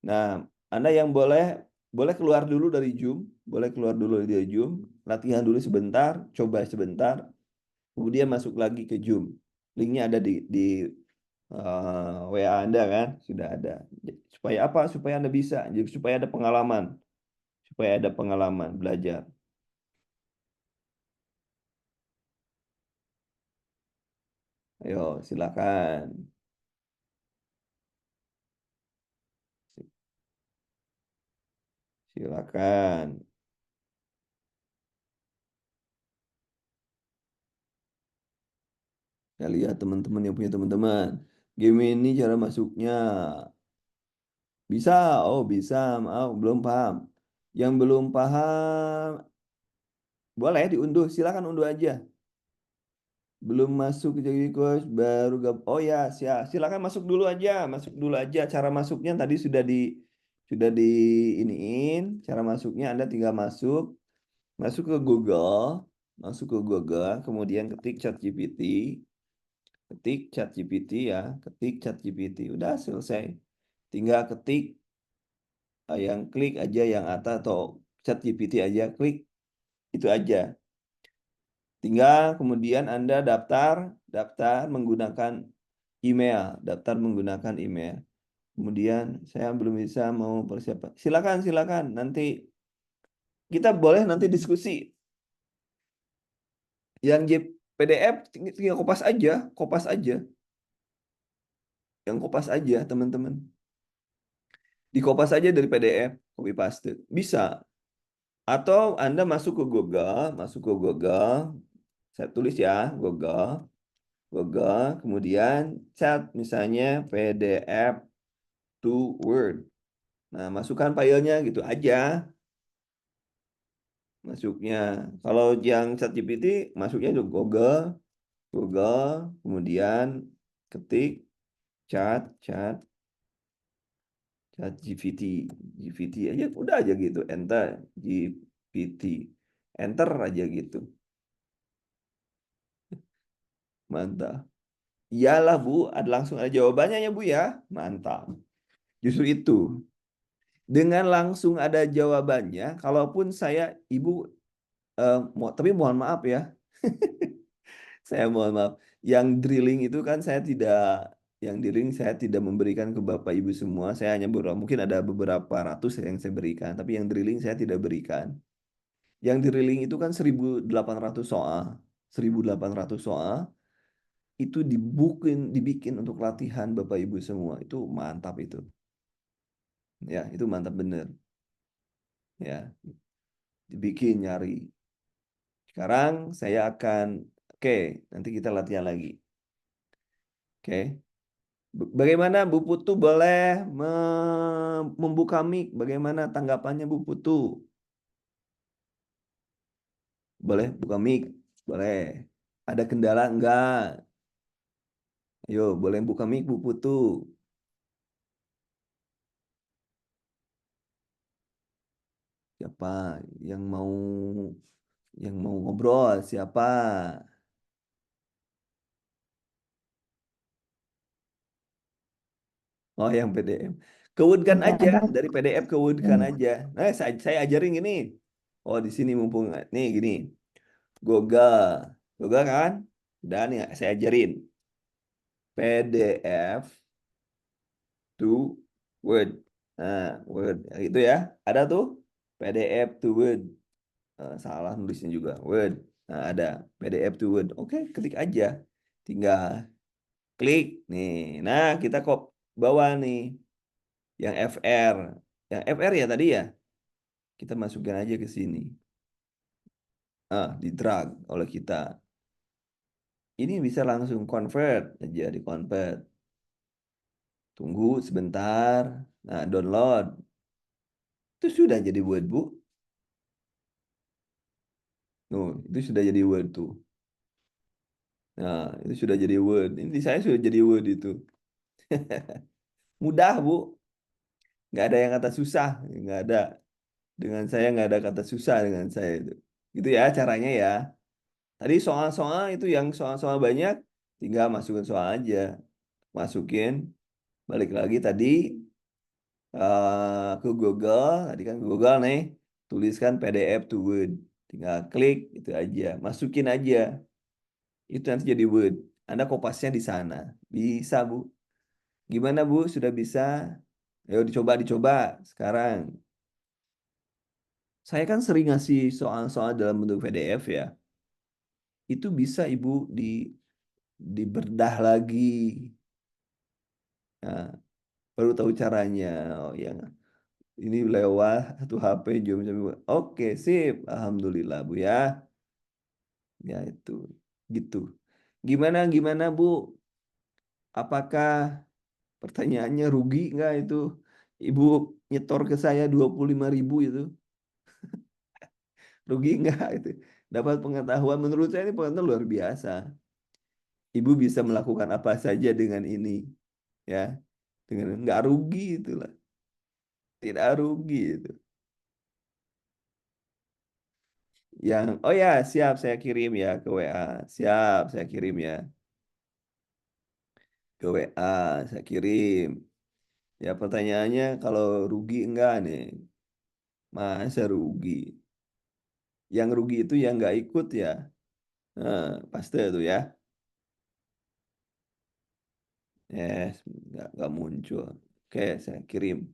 Nah, Anda yang boleh boleh keluar dulu dari Zoom, boleh keluar dulu dari Zoom, latihan dulu sebentar, coba sebentar, kemudian masuk lagi ke Zoom. Linknya ada di WA Anda kan, sudah ada. Supaya apa? Supaya Anda bisa, jadi supaya ada pengalaman, belajar. Ayo, silakan, silakan. Saya lihat teman-teman yang punya teman-teman. Game ini cara masuknya. Bisa, oh bisa, maaf belum paham. Yang belum paham, boleh diunduh, silakan unduh aja. Belum masuk jadi coach, baru oh ya, silakan masuk dulu aja. Cara masuknya tadi sudah di iniin, cara masuknya Anda tinggal masuk ke Google, kemudian ketik ChatGPT, ketik ChatGPT, udah selesai. Tinggal ketik yang klik aja yang atas atau chat GPT aja klik itu aja. Tinggal kemudian Anda daftar menggunakan email. Kemudian saya belum bisa mau persiapan. Silakan nanti kita boleh nanti diskusi. Yang PDF tinggal kopas aja, yang kopas aja teman-teman. Dikopas aja dari PDF, copy paste. Bisa. Atau Anda masuk ke Google, saya tulis ya, Google, kemudian chat misalnya PDF to Word. Nah, masukkan filenya gitu aja, masuknya. Kalau yang ChatGPT, masuknya ke Google, kemudian ketik chat, chat, chat GPT aja, udah aja gitu, enter GPT, enter aja gitu, mantap. Iyalah Bu, ada langsung ada jawabannya ya Bu ya, mantap. Justru itu. Dengan langsung ada jawabannya, kalaupun saya ibu tapi mohon maaf ya, saya mohon maaf. Yang drilling itu kan yang drilling saya tidak memberikan ke Bapak Ibu semua. Saya hanya mungkin ada beberapa ratus yang saya berikan, tapi yang drilling saya tidak berikan. Yang drilling itu kan 1.800 soal. 1.800 soal itu dibikin untuk latihan Bapak Ibu semua. Itu mantap itu. Ya, itu mantap bener. Ya, dibikin nyari. Sekarang saya akan, oke, nanti kita latihan lagi. Oke. Bagaimana Bu Putu boleh membuka mic? Bagaimana tanggapannya Bu Putu? Boleh buka mic? Boleh. Ada kendala enggak? Ayo, boleh buka mic Bu Putu. Siapa yang mau ngobrol? Siapa? Oh, yang PDF. Kewordkan Nggak aja ada. dari PDF kewordkan Hmm. aja. Nah, saya ajarin gini. Oh, di sini mumpung nih gini. Google. Google kan? Udah nih saya ajarin. PDF to Word. Nah, Word itu ya. Ada tuh PDF to Word. Salah nulisnya juga. Word. Nah, ada PDF to Word. Oke, ketik aja. Tinggal klik nih. Nah, kita kok bawa nih yang FR. Yang FR ya tadi ya. Kita masukkan aja ke sini. Di drag oleh kita. Ini bisa langsung convert aja di convert. Tunggu sebentar. Nah, download. Itu sudah jadi Word, Bu. Itu sudah jadi Word tuh. Nah, itu sudah jadi Word. Ini saya sudah jadi Word itu. Mudah, Bu. Nggak ada yang kata susah. Nggak ada. Dengan saya nggak ada kata susah dengan saya itu. Gitu ya caranya ya. Tadi soal-soal itu yang soal-soal banyak, tinggal masukin soal aja. Masukin, balik lagi tadi ke Google. Tadi kan Google nih, tuliskan PDF to Word. Tinggal klik, itu aja. Masukin aja. Itu nanti jadi Word. Anda kopasnya di sana. Bisa, Bu. Gimana, Bu? Sudah bisa? Ayo dicoba sekarang. Saya kan sering ngasih soal-soal dalam bentuk PDF ya. Itu bisa Ibu diberdah lagi. Nah, baru tahu caranya. Oh ya, ini lewat satu HP jam jam. Oke, sip. Alhamdulillah, Bu ya. Ya itu. Gitu. Gimana gimana, Bu? Apakah pertanyaannya rugi nggak itu? Ibu nyetor ke saya 25.000 itu. Rugi nggak itu? Dapat pengetahuan. Menurut saya ini pengetahuan luar biasa. Ibu bisa melakukan apa saja dengan ini. Ya. Dengan nggak rugi itulah. Tidak rugi itu. Oh ya, siap saya kirim ya ke WA. Siap saya kirim ya ke WA. Saya kirim. Ya pertanyaannya kalau rugi enggak nih? Masa rugi? Yang rugi itu yang nggak ikut ya. Nah, pasti itu ya. Yes, nggak muncul. Oke, saya kirim.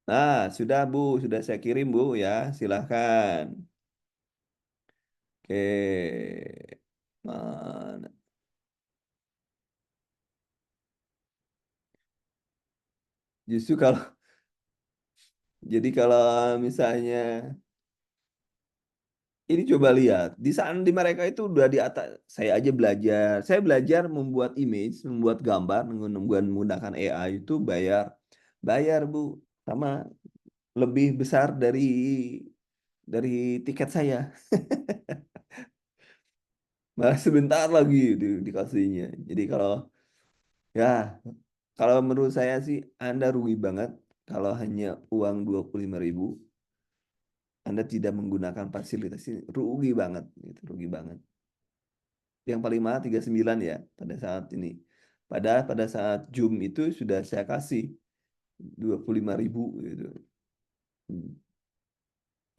Nah, sudah Bu, sudah saya kirim Bu ya. Silahkan. Oke. Mana? Justru kalau jadi kalau misalnya ini coba lihat di sana di mereka itu udah di atas. Saya aja belajar. Saya belajar membuat image, membuat gambar menggunakan AI itu bayar, bayar Bu, sama lebih besar dari tiket saya. Malah sebentar lagi dikasihnya. Jadi ya kalau menurut saya sih Anda rugi banget kalau hanya uang 25.000 Anda tidak menggunakan fasilitas ini. Rugi banget, gitu, rugi banget. Yang paling mahal 39 ya pada saat ini. Pada saat Zoom itu sudah saya kasih 25.000 gitu. Hmm,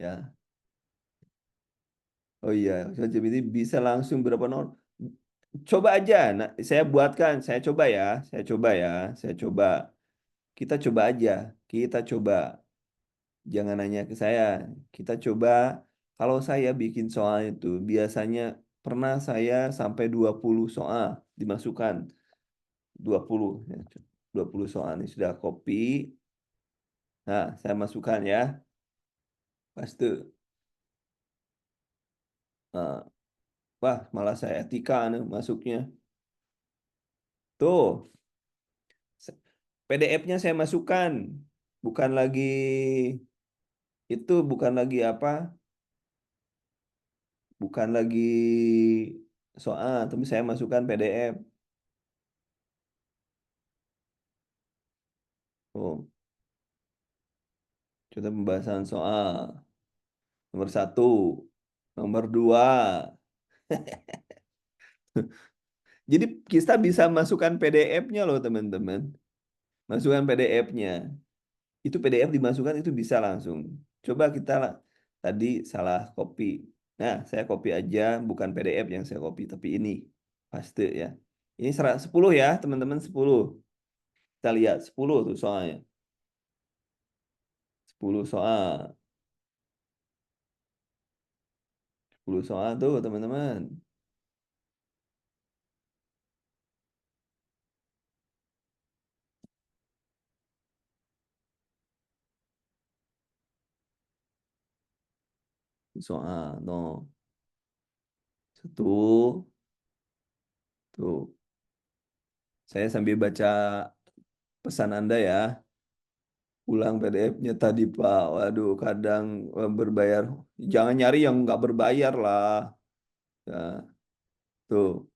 ya. Oh iya, ChatGPT bisa langsung berapa nol. Coba aja. Nah, saya buatkan, saya coba ya, saya coba ya, saya coba. Kita coba aja, kita coba. Jangan nanya ke saya. Kita coba. Kalau saya bikin soal itu, biasanya pernah saya sampai 20 soal dimasukkan. 20 ya. 20 soal ini sudah copy. Nah, saya masukkan ya. Paste. Nah, wah, malah saya etika nih masuknya. Tuh, PDF-nya saya masukkan. Bukan lagi itu, bukan lagi apa? Bukan lagi soal, tapi saya masukkan PDF. Oh, contoh pembahasan soal. Nomor satu. Nomor dua. Jadi kita bisa masukkan PDF-nya loh teman-teman. Masukkan PDF-nya. Itu PDF dimasukkan itu bisa langsung. Coba tadi salah copy. Nah, saya copy aja bukan PDF yang saya copy tapi ini paste ya. Ini 10 ya, teman-teman 10. Kita lihat 10 tuh soalnya. 10 soal. 10 soal tuh teman-teman. soal. No. Satu. Tuh. Saya sambil baca pesan Anda ya. Ulang PDF-nya tadi, Pak. Waduh, kadang berbayar. Jangan nyari yang nggak berbayar lah. Ya, tuh.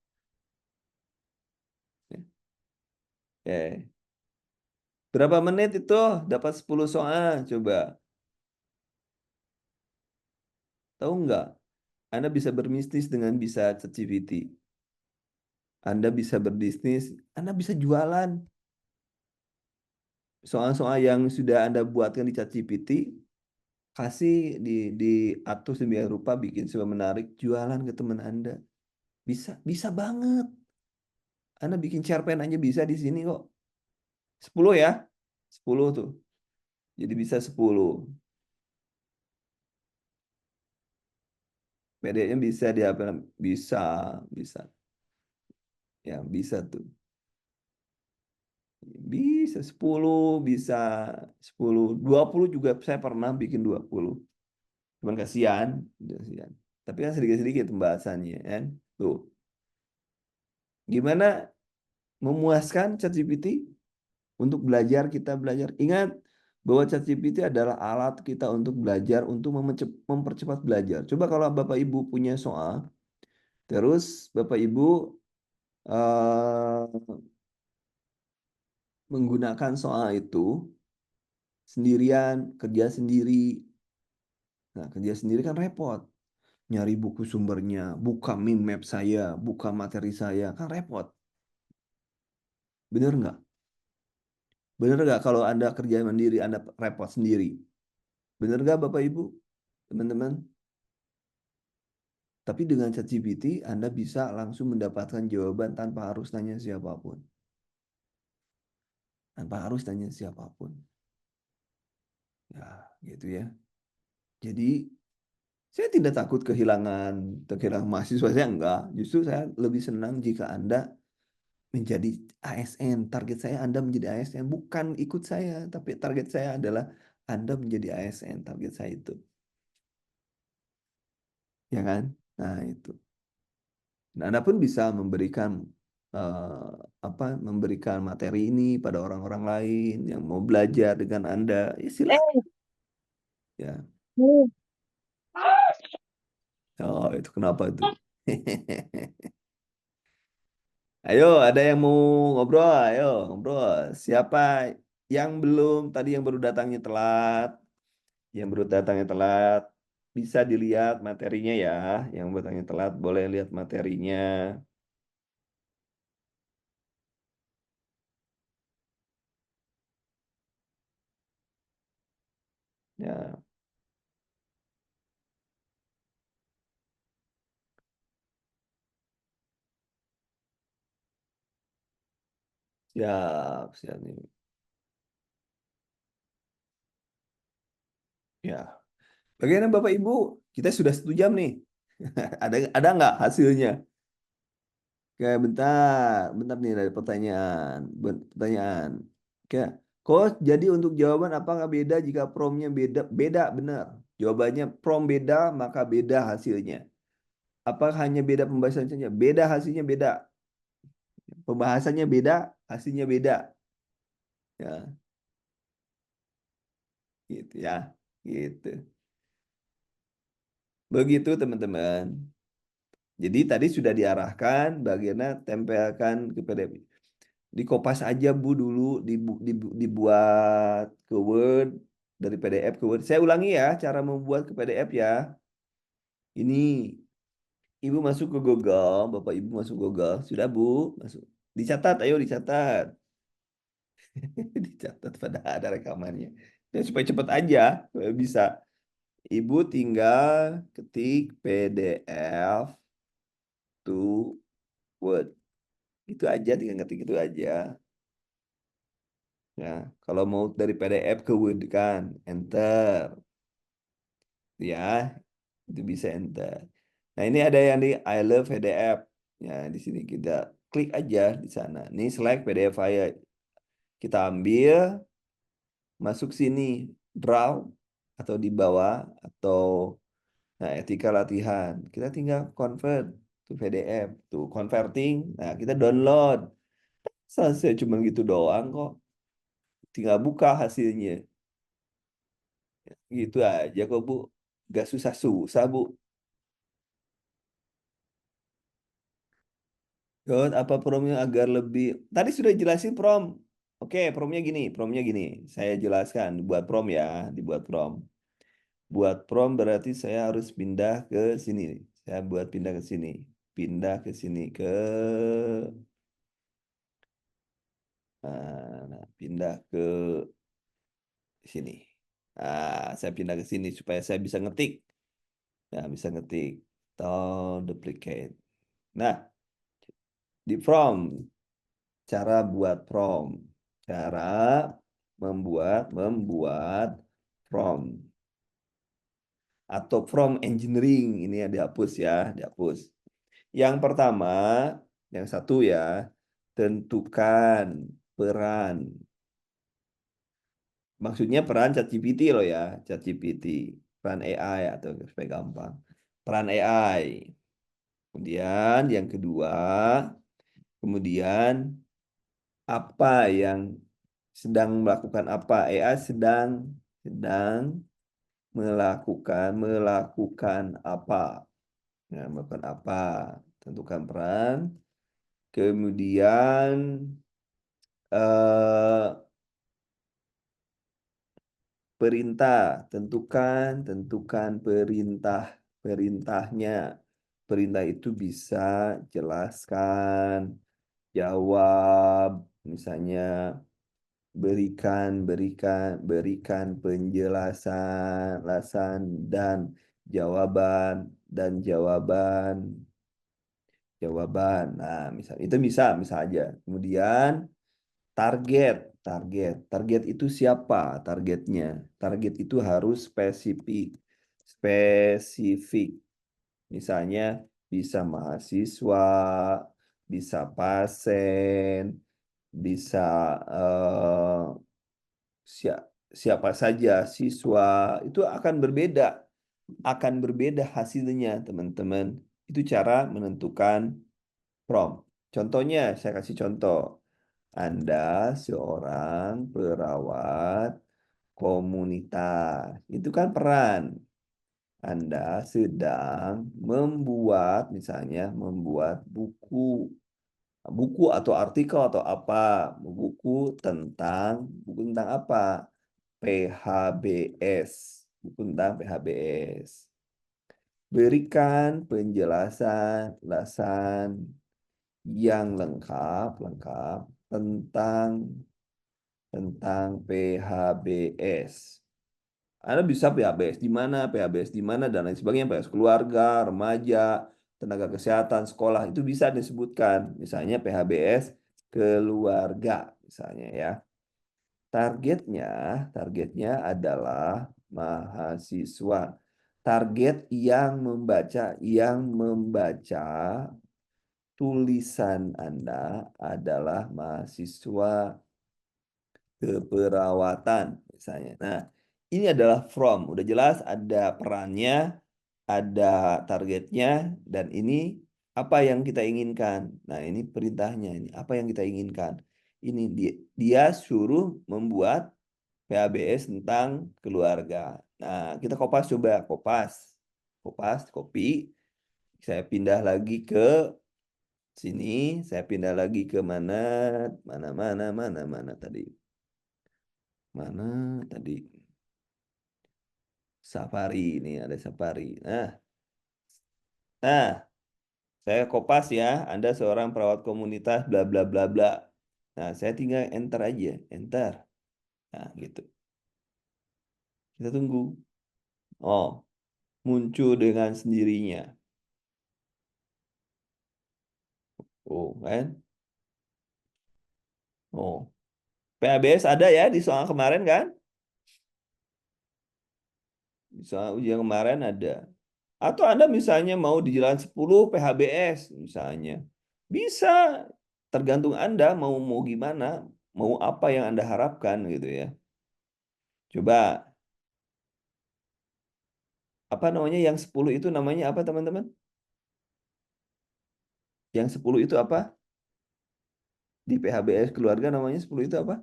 Oke. Berapa menit itu dapat 10 soal? Coba. Tahu nggak? Anda bisa berbisnis dengan bisa ChatGPT. Anda bisa berbisnis, Anda bisa jualan. Soal-soal yang sudah Anda buatkan di ChatGPT, kasih di atur sedemikian rupa, bikin sebuah menarik, jualan ke teman Anda. Bisa, bisa banget. Anda bikin cerpen aja bisa di sini kok. 10 ya. 10 tuh. Jadi bisa 10. PDF-nya bisa diapa? Bisa, bisa. Ya, bisa tuh. Bisa 10, bisa 10, 20 juga saya pernah bikin 20. Cuman kasihan, kasihan. Tapi kan sedikit-sedikit pembahasannya kan. Tuh. Gimana memuaskan ChatGPT untuk belajar kita belajar. Ingat bahwa ChatGPT adalah alat kita untuk belajar untuk mempercepat belajar. Coba kalau Bapak Ibu punya soal, terus Bapak Ibu eh, menggunakan soal itu sendirian, kerja sendiri. Nah, kerja sendiri kan repot. Nyari buku sumbernya, buka mind map saya, buka materi saya, kan repot. Bener nggak? Bener nggak kalau Anda kerja mandiri, Anda repot sendiri? Bener nggak Bapak Ibu, teman-teman? Tapi dengan ChatGPT, Anda bisa langsung mendapatkan jawaban tanpa harus tanya siapapun. Tanpa harus tanya siapapun. Ya, gitu ya. Jadi, saya tidak takut kehilangan mahasiswa saya enggak. Justru saya lebih senang jika Anda menjadi ASN. Target saya Anda menjadi ASN, bukan ikut saya, tapi target saya adalah Anda menjadi ASN. Target saya itu, ya kan? Nah, itu. Nah, Anda pun bisa memberikan eh, memberikan materi ini pada orang-orang lain yang mau belajar dengan Anda. Ya, silakan. Ya. Oh, itu kenapa itu? Ayo, ada yang mau ngobrol? Ayo, ngobrol. Siapa yang belum tadi yang baru datangnya telat? Yang baru datangnya telat bisa dilihat materinya ya. Yang baru datangnya telat boleh lihat materinya. Ya, siap, siap nih. Ya. Bagaimana Bapak Ibu? Kita sudah 1 jam nih. Ada nggak hasilnya? Kayak bentar, bentar nih ada pertanyaan, pertanyaan. Kayak, kok jadi untuk jawaban apakah beda jika promnya beda? Beda, benar. Jawabannya prom beda, maka beda hasilnya. Apakah hanya beda pembahasan saja? Beda hasilnya beda. Pembahasannya beda, hasilnya beda. Ya, gitu ya. Gitu. Begitu teman-teman. Jadi tadi sudah diarahkan bagaimana tempelkan ke PDF. Dikopas aja Bu dulu, dibuat ke Word, dari PDF ke Word. Saya ulangi ya cara membuat ke PDF ya. Ini Ibu masuk ke Google, Bapak Ibu masuk Google. Sudah Bu, masuk. Dicatat, ayo dicatat. Dicatat pada ada rekamannya. Dan supaya cepat aja bisa. Ibu tinggal ketik PDF to Word. Itu aja, tinggal ngetik itu aja. Ya, kalau mau dari PDF ke Word kan, enter. Ya, itu bisa enter. Nah, ini ada yang di I love PDF. Ya, di sini kita klik aja di sana. Ini select PDF file. Kita ambil, masuk sini, draw atau di bawah atau Nah, etika latihan. Kita tinggal convert to PDF, tuh converting. Nah, kita download. Selesai cuma gitu doang kok. Tinggal buka hasilnya. Gitu aja kok, Bu. Gak susah-susah, Bu. Terus apa promnya agar lebih... Tadi sudah jelasin prom. Oke, promnya gini. Promnya gini. Saya jelaskan. Buat prom ya. Dibuat prom. Buat prom berarti saya harus pindah ke sini. Saya buat pindah ke sini. Pindah ke sini. Pindah ke sini. Saya pindah ke sini supaya saya bisa ngetik. Nah, bisa ngetik. Atau duplicate. Nah, di prompt. Cara buat prompt. Cara membuat prompt. Atau prompt engineering. Ini ya dihapus ya. Dihapus. Yang pertama, yang satu ya. Tentukan peran. Maksudnya peran ChatGPT loh ya. ChatGPT. Peran AI atau supaya gampang. Peran AI. Kemudian yang kedua, kemudian apa yang sedang melakukan apa? AI sedang melakukan apa? Nah, melakukan apa? Tentukan peran. Kemudian eh, perintah, tentukan perintahnya. Perintah itu bisa jelaskan, jawab, misalnya berikan penjelasan, alasan dan jawaban. Nah, misal itu bisa aja. Kemudian target, target itu siapa targetnya? Target itu harus spesifik. Misalnya bisa mahasiswa, bisa pasien, bisa eh, siapa saja siswa. Itu akan berbeda hasilnya, teman-teman. Itu cara menentukan prompt. Contohnya, saya kasih contoh. Anda seorang perawat komunitas. Itu kan peran. Anda sedang misalnya membuat buku atau artikel atau apa, buku tentang apa? PHBS, buku tentang PHBS. Berikan penjelasan yang lengkap tentang PHBS. Anda bisa PHBS di mana, PHBS di mana, dan lain sebagainya. PHBS keluarga, remaja, tenaga kesehatan, sekolah. Itu bisa disebutkan. Misalnya PHBS keluarga, misalnya ya. Targetnya adalah mahasiswa. Target yang membaca tulisan Anda adalah mahasiswa keperawatan misalnya. Nah, ini adalah from. Udah jelas ada perannya, ada targetnya, dan ini apa yang kita inginkan. Nah, ini perintahnya. Ini apa yang kita inginkan. Ini dia suruh membuat PHBS tentang keluarga. Nah, kita coba copy. Saya pindah lagi ke sini. Saya pindah lagi ke mana tadi. Mana tadi? Safari, ini ada Safari. Nah, saya kopas ya. Anda seorang perawat komunitas bla bla bla bla. Nah, saya tinggal enter aja, enter. Nah, gitu. Kita tunggu. Oh, muncul dengan sendirinya. Oh, kan? Oh, PHBS ada ya di soal kemarin kan? Di soal ujian kemarin ada. Atau Anda misalnya mau di jalan 10 PHBS misalnya. Bisa, tergantung Anda mau gimana, mau apa yang Anda harapkan gitu ya. Coba Apa namanya yang 10 itu namanya apa teman-teman? Yang 10 itu apa? Di PHBS keluarga namanya 10 itu apa?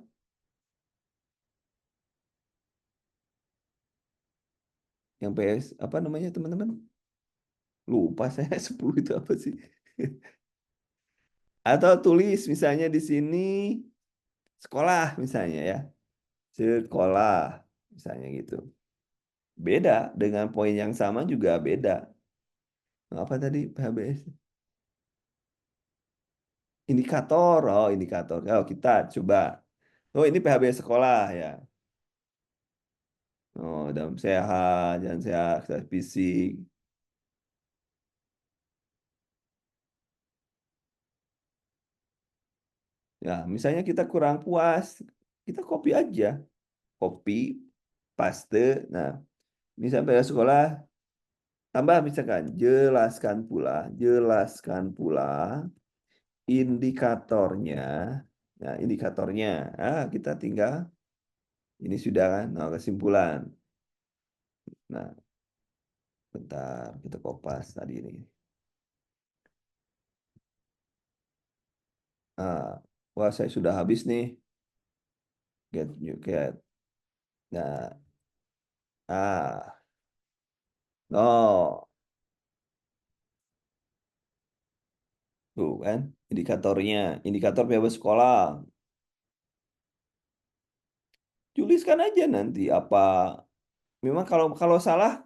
Yang PS apa namanya teman-teman? Lupa saya 10 itu apa sih? Atau tulis misalnya di sini sekolah misalnya ya. Sekolah misalnya gitu. Beda dengan poin yang sama juga beda. Apa tadi PHBS? Indikator. Oh, indikator. Oh, kita coba. Oh, ini PHBS sekolah ya. Oh, dalam sehat, jangan sehat, aktivitas fisik. Ya, misalnya kita kurang puas, kita copy aja. Copy, paste. Nah, misalnya pada sekolah, tambah misalkan, jelaskan pula indikatornya. Nah, indikatornya. Kita tinggal, ini sudah kan, nah, kesimpulan. Nah, bentar, kita kopas tadi ini. Ah, wah, saya sudah habis nih. Get you get. Nah, no, tuh kan, indikatornya, indikator bebas sekolah. Tuliskan aja nanti apa. Memang kalau kalau salah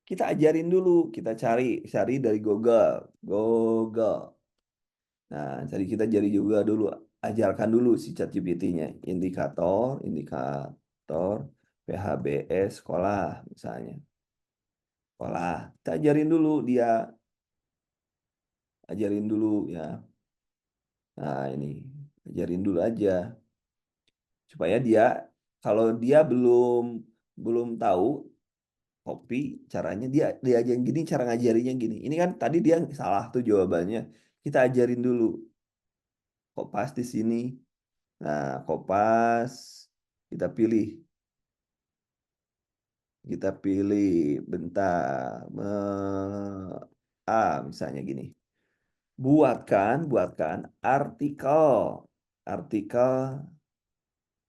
kita ajarin dulu, kita cari cari dari Google, Google. Nah, jadi kita jadi juga dulu, ajarkan dulu si ChatGPT-nya, indikator PHBS sekolah misalnya. Sekolah, kita ajarin dulu dia, ajarin dulu ya. Nah, ini ajarin dulu aja supaya dia kalau dia belum tahu kopi caranya dia aja yang gini cara ngajarinnya gini. Ini kan tadi dia salah tuh jawabannya. Kita ajarin dulu. Kopas di sini. Nah, kopas kita pilih. Kita pilih bentar. Misalnya gini. Buatkan artikel. Artikel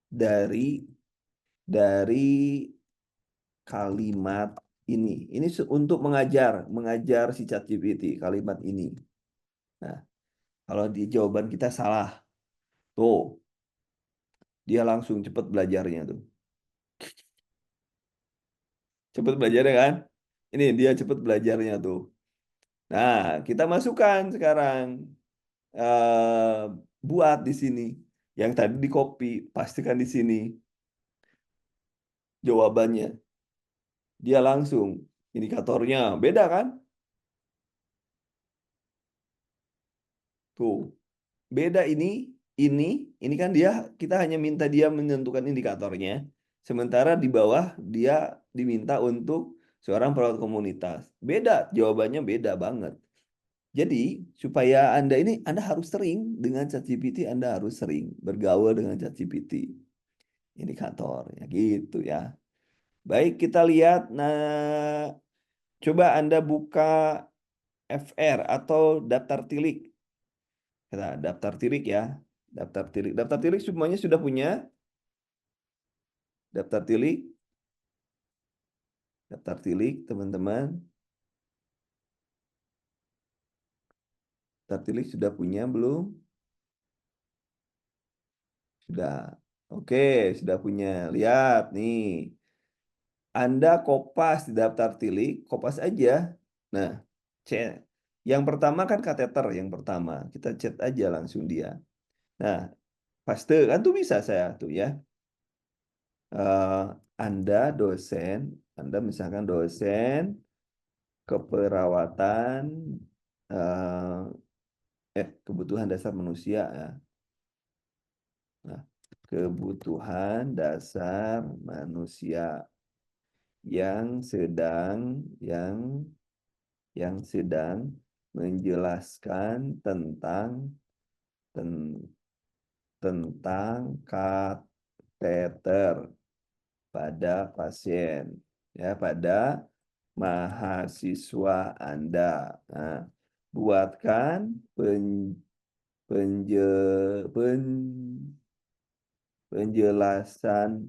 dari kalimat ini. Ini untuk mengajar si ChatGPT kalimat ini. Nah, kalau di jawaban kita salah, tuh dia langsung cepet belajarnya tuh. Cepet belajarnya kan? Ini dia cepet belajarnya tuh. Nah, kita masukkan sekarang eh buat di sini. Yang tadi di copy, pastikan di sini jawabannya. Dia langsung indikatornya beda kan? Tuh. Beda ini, ini kan dia kita hanya minta dia menentukan indikatornya, sementara di bawah dia diminta untuk seorang perawat komunitas. Beda, jawabannya beda banget. Jadi supaya Anda harus sering dengan ChatGPT, Anda harus sering bergaul dengan ChatGPT. Indikator ya gitu ya. Baik, kita lihat. Nah, coba Anda buka FR atau daftar tilik. Kita daftar tilik ya. Daftar tilik. Daftar tilik semuanya sudah punya daftar tilik. Daftar tilik, teman-teman. Daftar tilik sudah punya belum? Sudah. Oke, sudah punya. Lihat nih. Anda kopas di daftar tilik, kopas aja. Nah, cek. Yang pertama kan kateter, yang pertama. Kita chat aja langsung dia. Nah, paste kan tuh bisa saya tuh ya. Eh, Anda dosen, Anda misalkan dosen keperawatan kebutuhan dasar manusia ya. Nah, kebutuhan dasar manusia yang sedang menjelaskan ten- tentang kateter pada pasien ya pada mahasiswa Anda. Nah, buatkan penje, pen- penjelasan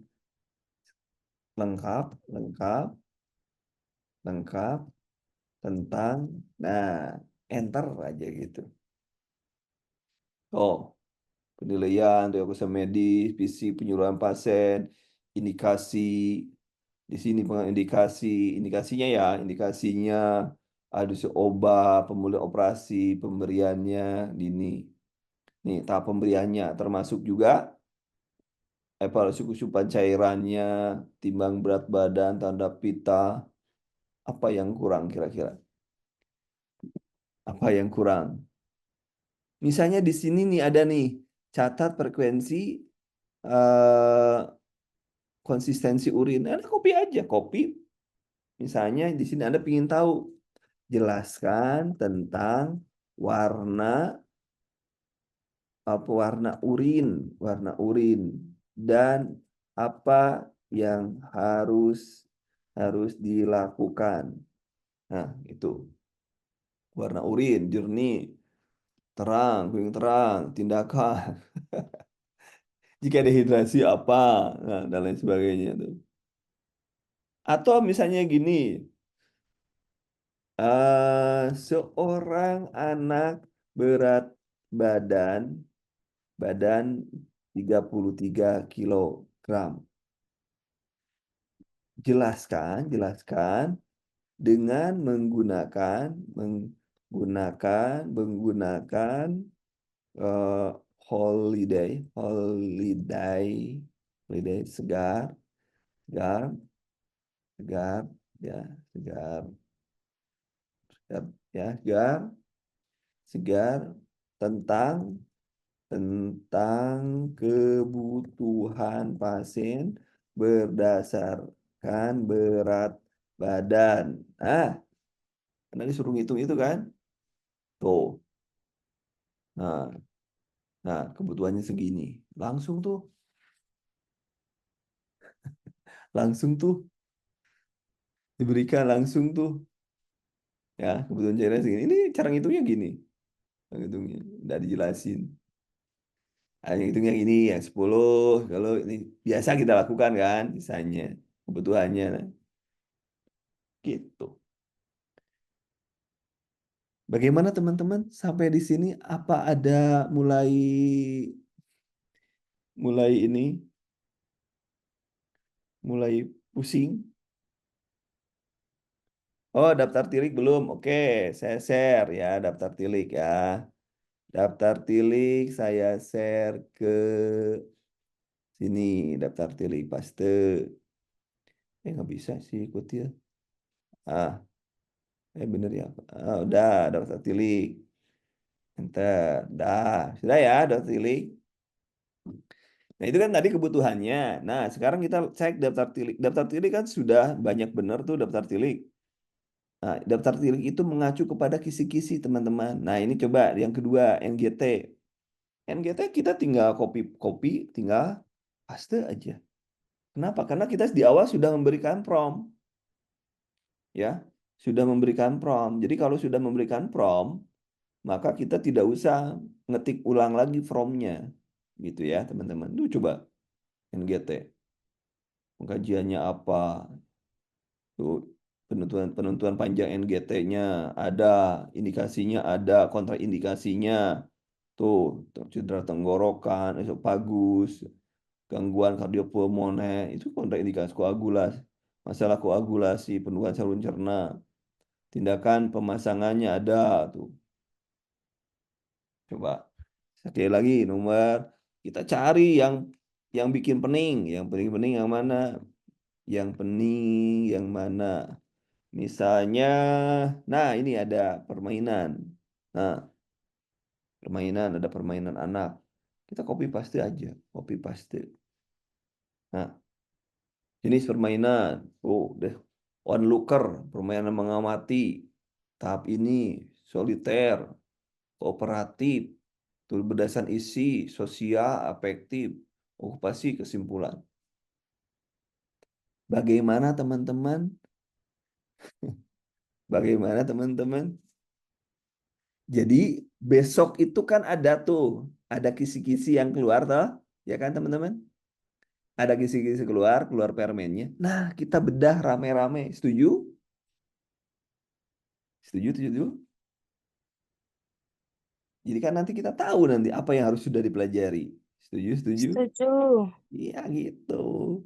lengkap, lengkap, lengkap tentang, nah, enter aja gitu. Oh, penilaian, diagnosa medis, visi, penyuluhan pasien, indikasi, di sini indikasi, indikasinya ya, indikasinya, ada obat, pemulihan operasi, pemberiannya, dini. Nih, tahap pemberiannya termasuk juga evaluasi kesusupan cairannya, timbang berat badan, tanda pita, apa yang kurang kira-kira? Apa yang kurang? Misalnya di sini nih ada nih, catat frekuensi eh, konsistensi urin. Ada kopi aja, kopi. Misalnya di sini Anda ingin tahu, jelaskan tentang warna apa warna urin dan apa yang harus harus dilakukan. Nah, itu warna urin jernih, terang, kuning terang, tindakan. Jika dehidrasi apa, nah, dan lain sebagainya tuh. Atau misalnya gini, seorang anak berat badan badan 33 kilogram. Jelaskan dengan menggunakan eh, holiday, holiday, holiday segar, segar, segar, ya, segar, segar, ya, segar, segar tentang tentang kebutuhan pasien berdasarkan berat badan. Ah, karena disuruh ngitung itu kan? Tuh. Nah, nah, kebutuhannya segini. Langsung tuh, langsung tuh diberikan langsung tuh. Ya, kebutuhan cairan segini. Ini cara ngitungnya gini. Cara ngitungnya udah dijelasin. Ah, yang hitungnya ini yang 10. Kalau ini biasa kita lakukan kan, misalnya kebutuhannya gitu. Bagaimana teman-teman sampai di sini? Apa ada mulai mulai ini mulai pusing? Oh, daftar tilik belum? Oke, saya share ya daftar tilik ya. Daftar tilik saya share ke sini. Daftar tilik paste. Nggak bisa sih ikut ya. Bener ya. Udah daftar tilik. Enter. Dah, sudah ya daftar tilik. Nah, itu kan tadi kebutuhannya. Nah, sekarang kita cek daftar tilik. Daftar tilik kan sudah banyak benar tuh daftar tilik. Nah, daftar tilik itu mengacu kepada kisi-kisi, teman-teman. Nah, ini coba yang kedua, NGT. NGT kita tinggal copy, tinggal paste aja. Kenapa? Karena kita di awal sudah memberikan prompt, ya. Sudah memberikan prompt. Jadi kalau sudah memberikan prompt, maka kita tidak usah ngetik ulang lagi from-nya. Gitu ya, teman-teman. Tuh coba NGT. Pengkajiannya apa? Tuh, penentuan panjang NGT-nya ada, indikasinya ada, kontraindikasinya. Tuh, cedera tenggorokan, esofagus, gangguan kardiopulmoner, itu kontraindikasi koagulasi. Masalah koagulasi, penurunan saluran cerna, tindakan pemasangannya ada tuh. Coba sekali lagi nomor kita cari yang bikin pening, yang pening-pening yang mana? Yang pening yang mana? Misalnya, nah ini ada permainan. Nah, permainan, ada permainan anak. Kita copy paste aja, copy paste. Nah, jenis permainan. Oh, deh. Onlooker, permainan mengamati. Tahap ini, soliter, kooperatif, tool berdasarkan isi, sosial, afektif, okupasi, kesimpulan. Bagaimana teman-teman Bagaimana teman-teman? Jadi besok itu kan ada tuh, ada kisi-kisi yang keluar toh, ya kan teman-teman? Ada kisi-kisi keluar, keluar permennya. Nah, kita bedah rame-rame. Setuju? Setuju, setuju. Jadi kan nanti kita tahu nanti apa yang harus sudah dipelajari. Setuju, setuju? Setuju. Iya gitu.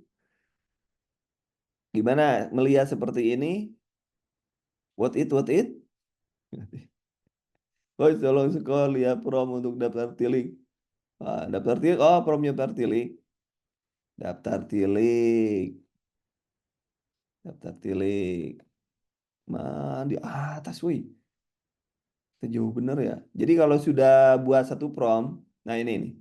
Gimana melihat seperti ini? What it, what it? Oh, tolong sekali ya prom untuk daftar tilik. Ah, daftar tilik, oh promnya daftar tilik. Daftar tilik, daftar tilik. Di atas, wih. Jauh bener ya. Jadi kalau sudah buat satu prom, nah ini nih.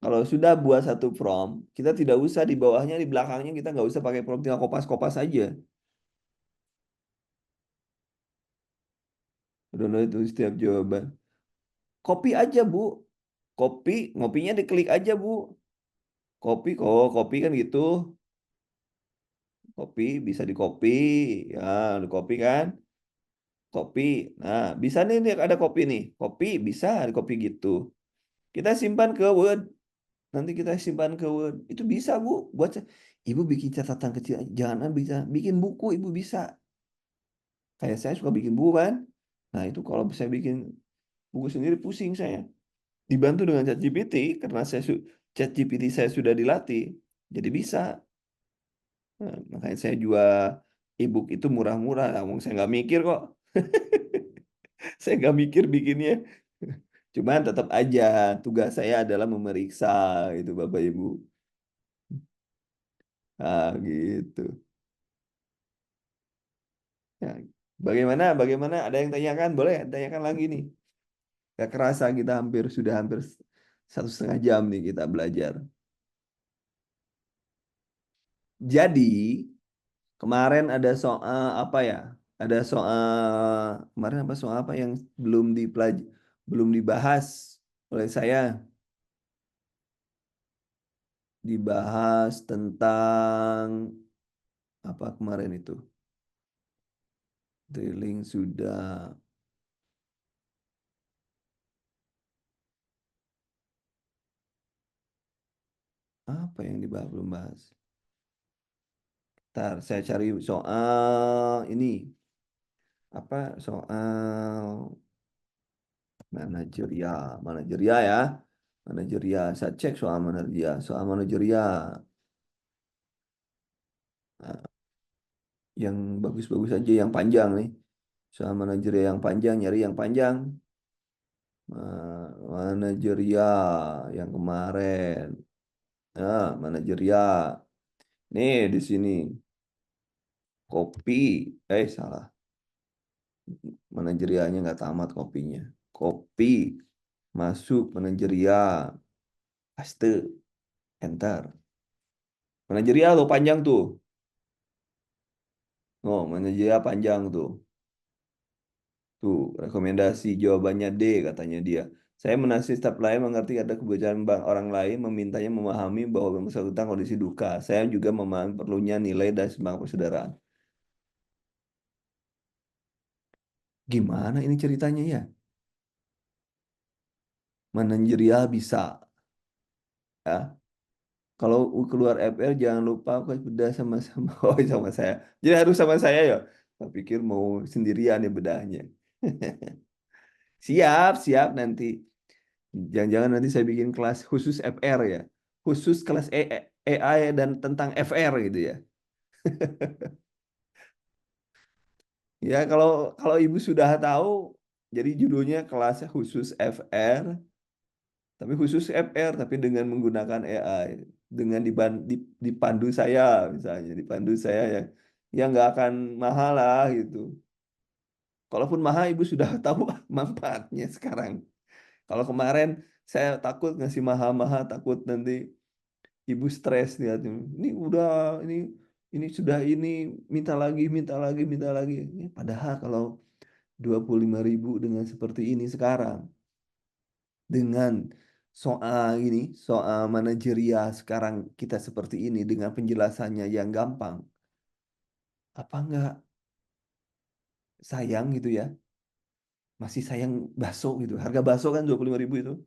Kalau sudah buat satu prom, kita tidak usah di bawahnya, di belakangnya kita nggak usah pakai prom, tinggal kopas-kopas aja. Udah itu setiap jawaban. Copy aja, Bu. Copy, ngopinya diklik aja, Bu. Copy kok, copy kan gitu. Copy bisa di copy, ya, di copy kan? Copy. Nah, bisa nih ada copy nih. Copy bisa di copy gitu. Kita simpan ke Word. Nanti kita simpan ke Word. Itu bisa, Bu. Ibu bikin catatan kecil. Jangan bisa bikin buku, Ibu bisa. Kayak saya suka bikin buku kan. Nah, itu kalau saya bikin buku sendiri pusing saya. Dibantu dengan ChatGPT karena ChatGPT saya sudah dilatih. Jadi bisa. Nah, makanya saya jual ebook itu murah-murah. Namun saya nggak mikir kok. Saya nggak mikir bikinnya. Cuman tetap aja tugas saya adalah memeriksa itu Bapak Ibu. Ah gitu. Ya, bagaimana? Bagaimana? Ada yang tanyakan? Boleh tanyakan lagi nih. Gak kerasa kita sudah hampir 1,5 jam nih kita belajar. Jadi kemarin ada soal apa ya? Ada soal kemarin apa soal apa yang belum dibahas oleh saya, dibahas tentang apa kemarin itu? Drilling sudah apa yang dibahas belum bahas? Ntar saya cari soal ini apa soal manajerial ya. Manajerial. Saya cek soal manajerial. Soal manajerial. Nah, yang bagus-bagus aja, yang panjang nih. Soal manajerial yang panjang, nyari yang panjang. Manajerial yang kemarin. Nah, manajerial. Nih di sini. Kopi. Salah. Manajerialnya nggak tamat kopinya. Kopi. Masuk manajerial. Paste. Enter. Manajerial tuh panjang tuh. Oh, manajerial panjang tuh. Tuh, rekomendasi jawabannya D katanya dia. Saya menasih staf lain mengerti ada kebijakan bank orang lain memintanya memahami bahwa bersangkutan kondisi duka. Saya juga memahami perlunya nilai dan semangat persaudaraan. Gimana ini ceritanya ya? Manajerial bisa ya. Kalau keluar FR jangan lupa aku bedah sama-sama. Oh, sama saya. Jadi harus sama saya ya. Saya pikir mau sendirian ya bedahnya. Siap, siap nanti. Jangan-jangan nanti saya bikin kelas khusus FR ya. Khusus kelas AI dan tentang FR gitu ya. Ya kalau kalau Ibu sudah tahu, jadi judulnya kelasnya khusus FR, tapi khusus FR tapi dengan menggunakan AI, dengan dipandu saya misalnya, dipandu saya yang nggak akan mahal lah gitu. Kalaupun mahal, Ibu sudah tahu manfaatnya sekarang. Kalau kemarin saya takut ngasih mahal-mahal, takut nanti Ibu stres lihat ini udah ini sudah ini minta lagi minta lagi minta lagi. Padahal kalau 25.000 dengan seperti ini sekarang dengan soal manajerial sekarang kita seperti ini dengan penjelasannya yang gampang. apa enggak sayang gitu ya, masih sayang bakso gitu. Harga bakso kan 25.000 itu.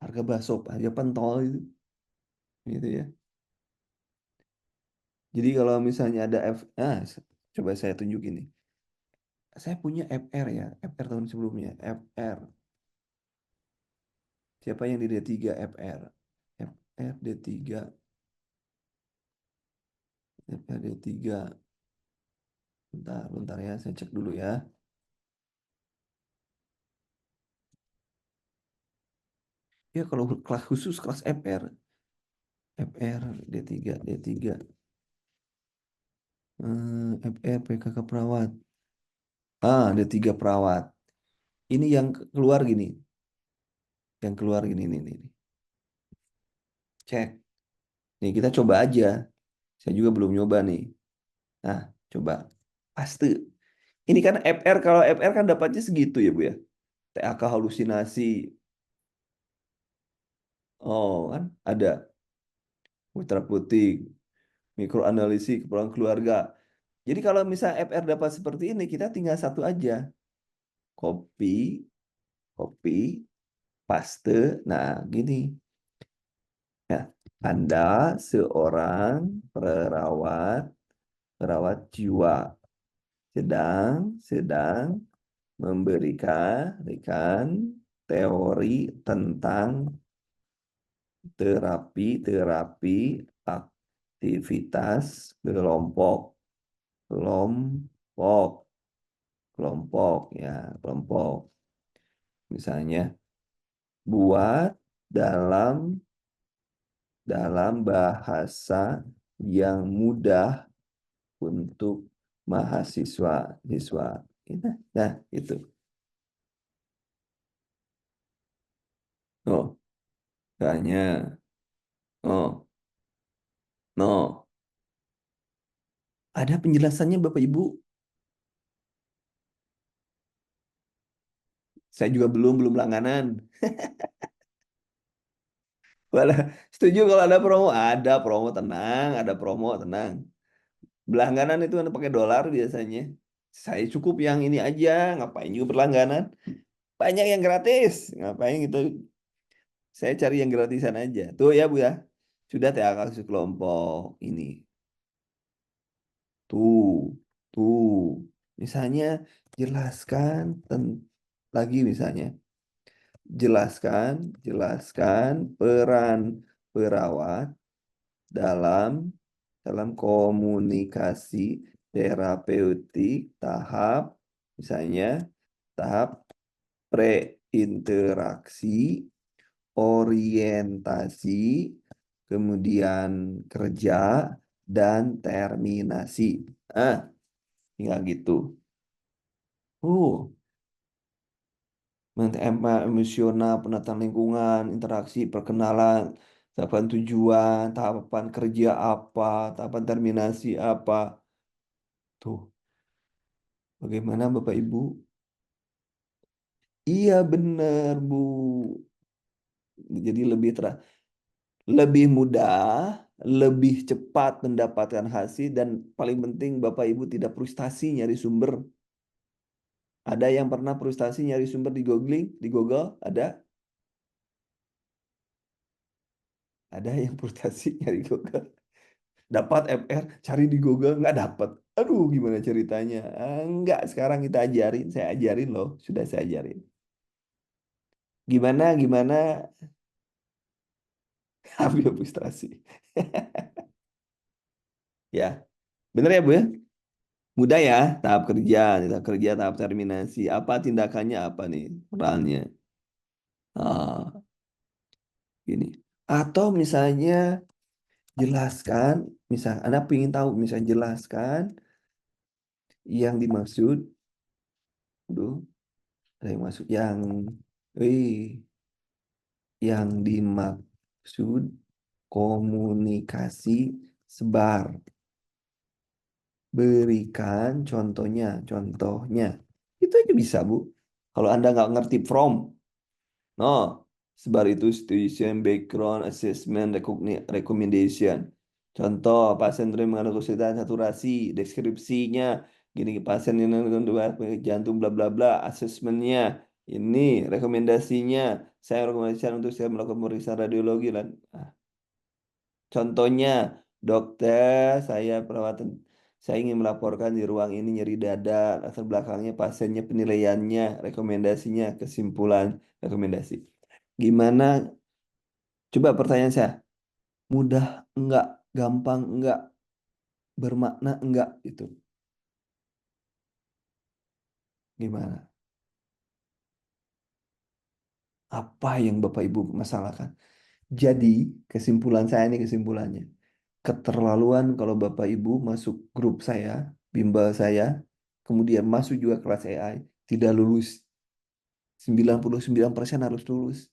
Harga bakso, harga pentol itu. Gitu ya. Jadi kalau misalnya ada coba saya tunjukin nih. Saya punya FR ya, FR tahun sebelumnya. FR. Siapa yang di D3 FR? FR D3, FR D3. Bentar, bentar ya, saya cek dulu ya. Ya kalau kelas khusus kelas FR. FR D3, D3. FR PKK perawat. D3 perawat. Ini yang keluar gini. Yang keluar gini nih, nih. Cek. Nih kita coba aja. Saya juga belum nyoba nih. Nah, coba. Paste. Ini kan FR, kalau FR kan dapatnya segitu ya Bu ya. TAK halusinasi. Oh kan ada. Putra putih. Mikroanalisis keperluan keluarga. Jadi kalau misal FR dapat seperti ini, kita tinggal satu aja. Copy, copy, paste. Nah, gini. Ya, Anda seorang perawat, perawat jiwa sedang memberikan teori tentang terapi aktivitas kelompok, kelompok, kelompok ya, kelompok. Misalnya buat dalam bahasa yang mudah untuk mahasiswa-siswa. Nah, itu. Oh, tanya. Oh, no. Ada penjelasannya Bapak Ibu. Saya juga belum langganan. Walah, setuju kalau ada promo. Ada promo, tenang. Ada promo, tenang. Berlangganan itu kan pakai dolar biasanya. Saya cukup yang ini aja. Ngapain juga berlangganan. Banyak yang gratis. Ngapain gitu. Saya cari yang gratisan aja. Tuh ya Bu ya. Sudah THK kelompok ini. Tuh, tuh. Misalnya jelaskan lagi misalnya. Jelaskan peran perawat dalam komunikasi terapeutik misalnya tahap preinteraksi, orientasi, kemudian kerja dan terminasi. Tinggal gitu. Uh, Emosional, penataan lingkungan, interaksi, perkenalan, tahapan tujuan, tahapan kerja apa, tahapan terminasi apa. Tuh, bagaimana Bapak Ibu? Iya benar Bu. Jadi lebih mudah, lebih cepat mendapatkan hasil dan paling penting Bapak Ibu tidak frustasi nyari sumber. Ada yang pernah frustasi nyari sumber di googling, di Google? Ada? Ada yang frustasi nyari Google? Dapat FR, cari di Google nggak dapat. Aduh, gimana ceritanya? Enggak, sekarang kita ajarin, saya ajarin loh, sudah saya ajarin. Gimana ambil frustrasi. Ya, bener ya Bu ya? Mudah ya, tahap kerja, tahap terminasi. Apa tindakannya apa nih perannya? Ah, gini. Atau misalnya jelaskan, misal Anda ingin tahu, misalnya jelaskan yang dimaksud, aduh, ada yang masuk wih, yang dimaksud komunikasi sebar. Berikan contohnya. Itu aja bisa, Bu. Kalau Anda nggak ngerti from, no. Sebar itu situation, background, assessment, recommendation. Contoh, pasien mengandung kesulitan saturasi, deskripsinya, gini pasien ini dengan penyakit jantung bla bla bla, asesmennya, ini rekomendasinya, saya rekomendasikan untuk saya melakukan pemeriksaan radiologi dan contohnya, dokter, saya perawatan, saya ingin melaporkan di ruang ini nyeri dada, latar belakangnya pasiennya, penilaiannya, rekomendasinya, kesimpulan, rekomendasi. Gimana? Coba pertanyaan saya, mudah enggak, gampang enggak, bermakna enggak itu? Gimana? Apa yang Bapak Ibu masalahkan? Jadi, kesimpulan saya ini kesimpulannya. Keterlaluan kalau Bapak Ibu masuk grup saya, bimbel saya, kemudian masuk juga kelas AI, tidak lulus. 99% harus lulus.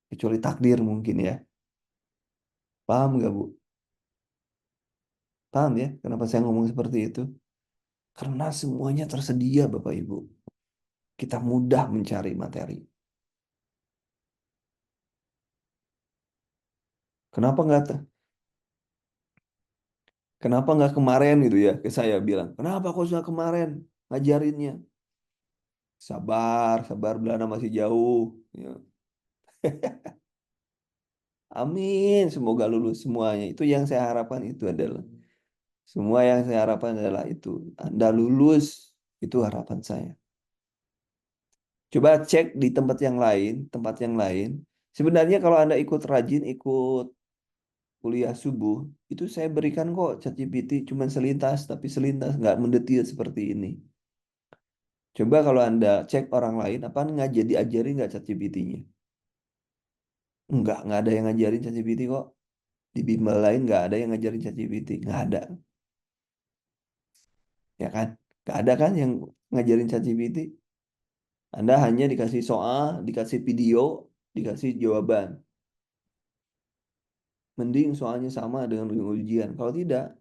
Kecuali takdir mungkin ya. Paham nggak Bu? Paham ya? Kenapa saya ngomong seperti itu? Karena semuanya tersedia Bapak Ibu. Kita mudah mencari materi. Kenapa nggak Kenapa nggak kemarin gitu ya? Ke saya bilang, kenapa kok sudah kemarin ngajarinnya? Sabar, sabar, Belanda masih jauh. Ya. Amin, semoga lulus semuanya. Itu yang saya harapkan itu adalah. Semua yang saya harapkan adalah itu. Anda lulus, itu harapan saya. Coba cek di tempat yang lain, tempat yang lain. Sebenarnya kalau Anda ikut rajin, ikut kuliah subuh, itu saya berikan kok ChatGPT cuman selintas, tapi selintas, nggak mendetil seperti ini. Coba kalau Anda cek orang lain, apa nggak jadi ajarin nggak ChatGPT-nya? Nggak ada yang ngajarin ChatGPT kok. Di bimbel lain nggak ada yang ngajarin ChatGPT, nggak ada, ya kan? Nggak ada kan yang ngajarin ChatGPT? Anda hanya dikasih soal, dikasih video, dikasih jawaban. Mending soalnya sama dengan ujian. Kalau tidak,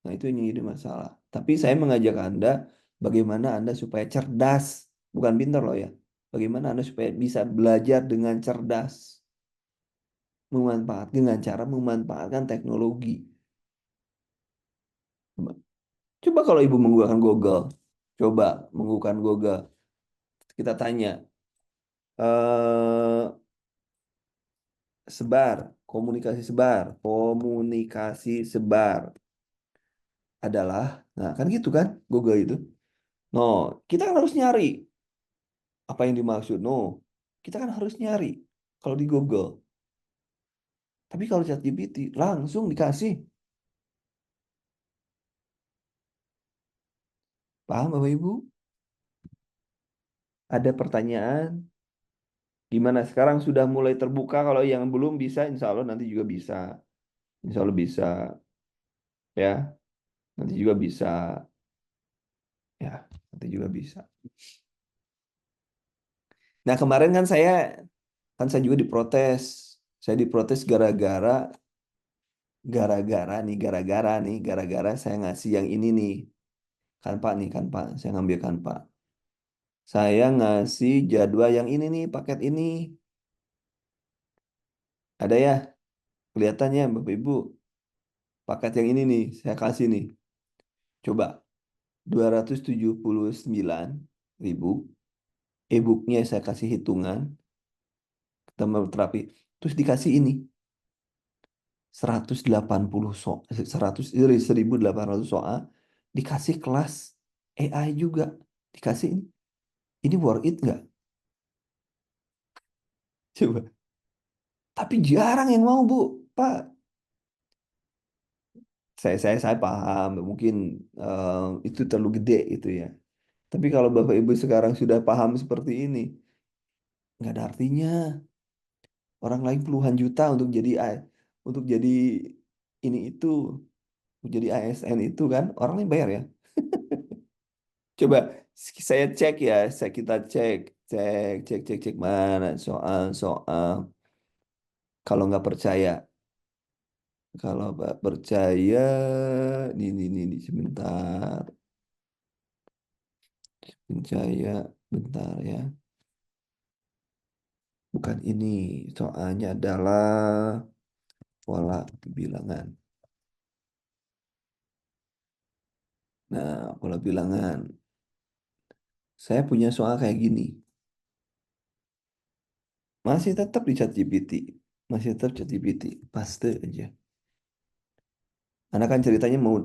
nah itu yang jadi masalah. Tapi saya mengajak Anda bagaimana Anda supaya cerdas, bukan pintar loh ya. Bagaimana Anda supaya bisa belajar dengan cerdas, dengan cara memanfaatkan teknologi. Coba kalau Ibu menggunakan Google, coba menggunakan Google, kita tanya, eh, komunikasi sebar adalah, nah kan gitu kan, Google itu. No, kita kan harus nyari apa yang dimaksud. No, kita kan harus nyari kalau di Google. Tapi kalau ChatGPT langsung dikasih. Paham Bapak Ibu? Ada pertanyaan? Gimana? Sekarang sudah mulai terbuka. Kalau yang belum bisa, insya Allah nanti juga bisa. Insya Allah bisa. Ya, nanti juga bisa. Ya, nanti juga bisa. Nah, kemarin kan saya juga diprotes. Saya diprotes gara-gara saya ngasih yang ini nih. Kan Pak, saya ngambil kan Pak. Saya ngasih jadwal yang ini nih, paket ini. Ada ya, kelihatannya Bapak Ibu. Paket yang ini nih, saya kasih nih. Coba, 279.000. E-booknya saya kasih hitungan, tambah terapi. Terus dikasih ini, 180 soal, 1.800 soal, dikasih kelas AI juga. Dikasih ini. Ini worth it nggak? Coba. Tapi jarang yang mau, Bu. Pak, saya paham. Mungkin itu terlalu gede itu ya. Tapi kalau Bapak Ibu sekarang sudah paham seperti ini, nggak ada artinya. Orang lain puluhan juta untuk jadi ini itu, untuk jadi ASN itu kan, orang lain bayar ya. Coba saya cek ya, kita cek mana soal. Kalau nggak percaya, kalau nggak percaya, ini sebentar, percaya, bentar ya. Bukan ini, soalnya adalah pola bilangan. Nah, pola bilangan. Saya punya soal kayak gini. Masih tetap di ChatGPT. Masih tetap ChatGPT. Paste aja. Karena kan ceritanya mau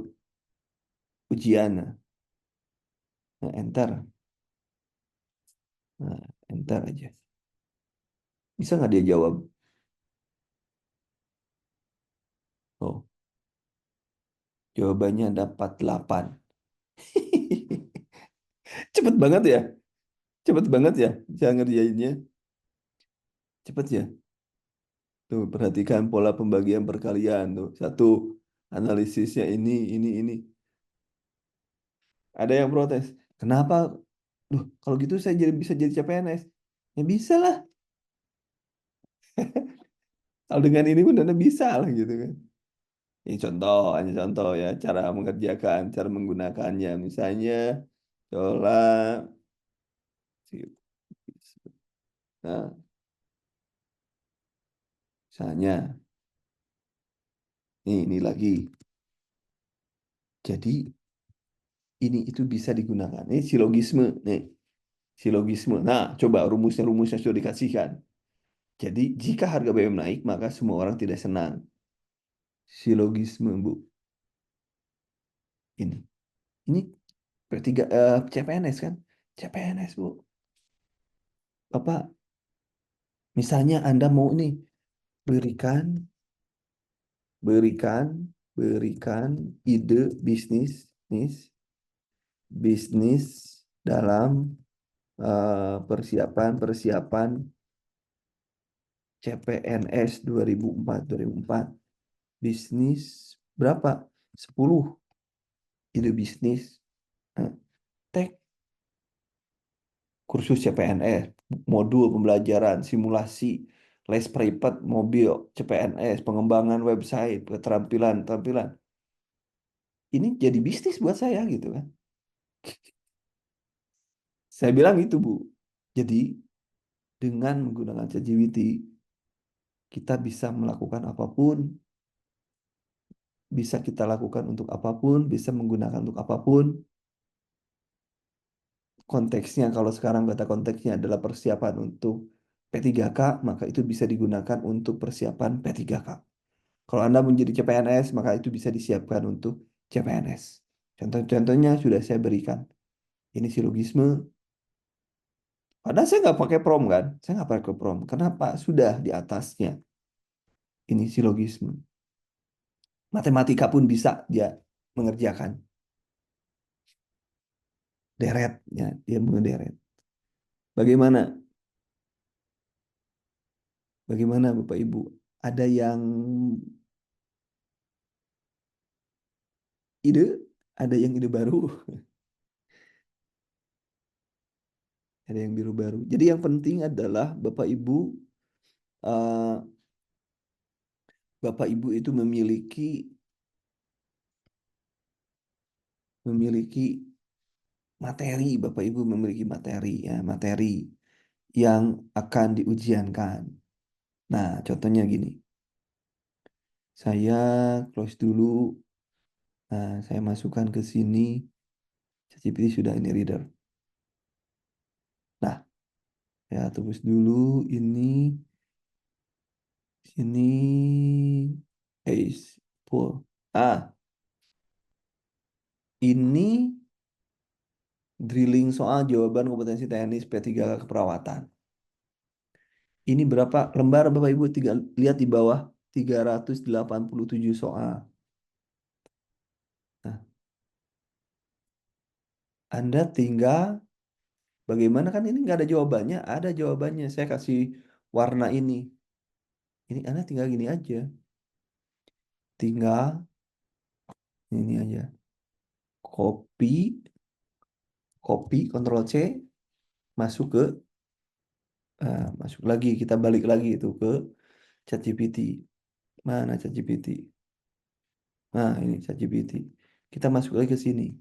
ujian. Nah, enter. Nah, enter aja. Bisa nggak dia jawab? Oh, jawabannya dapat 8. Cepet banget ya. Cepet banget ya. Cara ngerjainnya. Cepet ya. Tuh, perhatikan pola pembagian perkalian tuh. Satu, analisisnya ini. Ada yang protes. Kenapa? Duh, kalau gitu saya jadi bisa jadi CPNS. Ya bisa lah. Kalau dengan ini pun Anda bisa lah gitu kan. Ini contoh, hanya contoh ya, cara mengerjakan, cara menggunakannya. Misalnya, coba, nah, misalnya, ini lagi. Jadi, ini itu bisa digunakan. Ini silogisme, nih, silogisme. Nah, coba rumusnya sudah dikasihkan. Jadi, jika harga BBM naik, maka semua orang tidak senang. Silogisme, Bu. Ini. Ini CPNS kan? CPNS, Bu. Bapak, misalnya Anda mau nih berikan berikan berikan ide bisnis dalam persiapan persiapan CPNS 2004 bisnis berapa 10 ide bisnis. Nah, tek kursus CPNS, modul pembelajaran simulasi, les privat mobil CPNS, pengembangan website, keterampilan keterampilan ini jadi bisnis buat saya gitu kan. Saya bilang itu, Bu. Jadi dengan menggunakan ChatGPT, kita bisa melakukan apapun, bisa kita lakukan untuk apapun, bisa menggunakan untuk apapun. Konteksnya, kalau sekarang kata konteksnya adalah persiapan untuk P3K, maka itu bisa digunakan untuk persiapan P3K. Kalau Anda menjadi CPNS, maka itu bisa disiapkan untuk CPNS. Contoh-contohnya sudah saya berikan. Ini silogisme. Padahal saya nggak pakai prom kan? Saya nggak pakai prom. Kenapa? Sudah di atasnya. Ini silogisme. Matematika pun bisa dia mengerjakan. Deret, ya, dia mengederet. Bagaimana? Bagaimana Bapak Ibu? Ada yang ide? Ada yang ide baru? Ada yang biru baru. Jadi yang penting adalah eh, Bapak Ibu itu memiliki materi, Bapak Ibu memiliki materi ya, materi yang akan diujiankan. Nah, contohnya gini. Saya close dulu. Nah, saya masukkan ke sini. ChatGPT sudah ini reader. Nah, ya tebus dulu ini sini Ace pull. Ah, ini drilling soal jawaban kompetensi teknis P3K keperawatan. Ini berapa lembar Bapak Ibu? Lihat di bawah 387 soal. Nah, Anda tinggal bagaimana kan ini nggak ada jawabannya? Ada jawabannya. Saya kasih warna ini. Ini Anda tinggal gini aja. Tinggal ini aja. Copy, copy, Ctrl C, masuk ke, masuk lagi. Kita balik lagi itu ke ChatGPT. Mana ChatGPT? Nah, ini ChatGPT. Kita masuk lagi ke sini.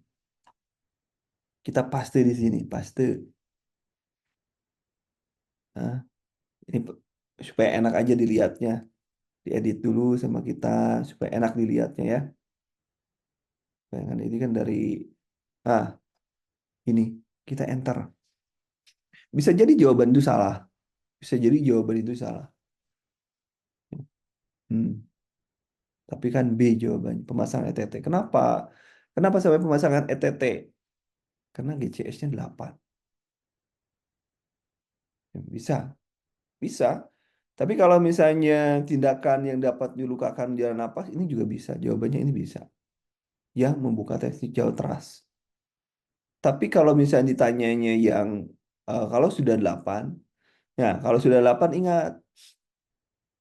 Kita paste di sini, paste. Nah, ini supaya enak aja dilihatnya. Diedit dulu sama kita supaya enak dilihatnya ya. Bayangkan ini kan dari Nah, ini kita enter. Bisa jadi jawaban itu salah. Bisa jadi jawaban itu salah. Hmm. Tapi kan B jawabannya, pemasangan ETT. Kenapa? Kenapa sampai pemasangan ETT? Karena GCS-nya 8. Bisa, bisa. Tapi kalau misalnya tindakan yang dapat dilukakan jalan napas, ini juga bisa. Jawabannya ini bisa. Yang membuka testikel teras. Tapi kalau misalnya ditanyanya yang kalau sudah 8, ya kalau sudah 8 ingat.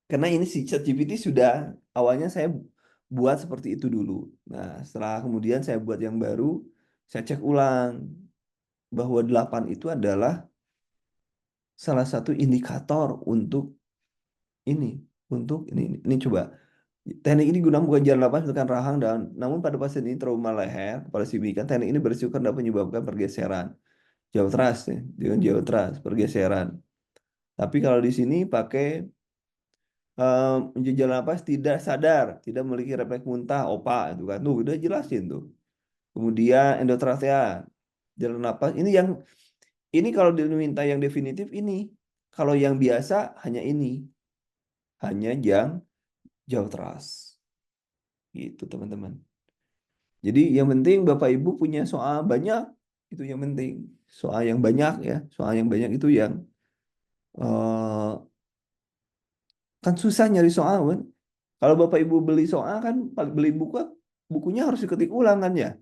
Karena ini si ChatGPT sudah awalnya saya buat seperti itu dulu. Nah, setelah kemudian saya buat yang baru, saya cek ulang bahwa 8 itu adalah salah satu indikator untuk ini, untuk ini coba. Teknik ini guna bukan jalan napas tekan rahang dan namun pada pasien ini trauma leher, kepala signifikan, teknik ini berisiko dapat menyebabkan pergeseran. Jauh teras ya, dengan jauh teras, pergeseran. Tapi kalau di sini pakai menjejal napas tidak sadar, tidak memiliki refleks muntah, OPA itu kan. Tuh, udah jelasin tuh. Kemudian endotrachea, jalan napas. Ini kalau diminta yang definitif ini. Kalau yang biasa hanya ini, hanya yang jauh teras. Gitu, teman-teman. Jadi yang penting Bapak Ibu punya soal banyak, itu yang penting. Soal yang banyak ya, soal yang banyak itu yang eh, kan susah nyari soal kan. Kalau Bapak Ibu beli soal kan beli buku, bukunya harus diketik ulang kan ya.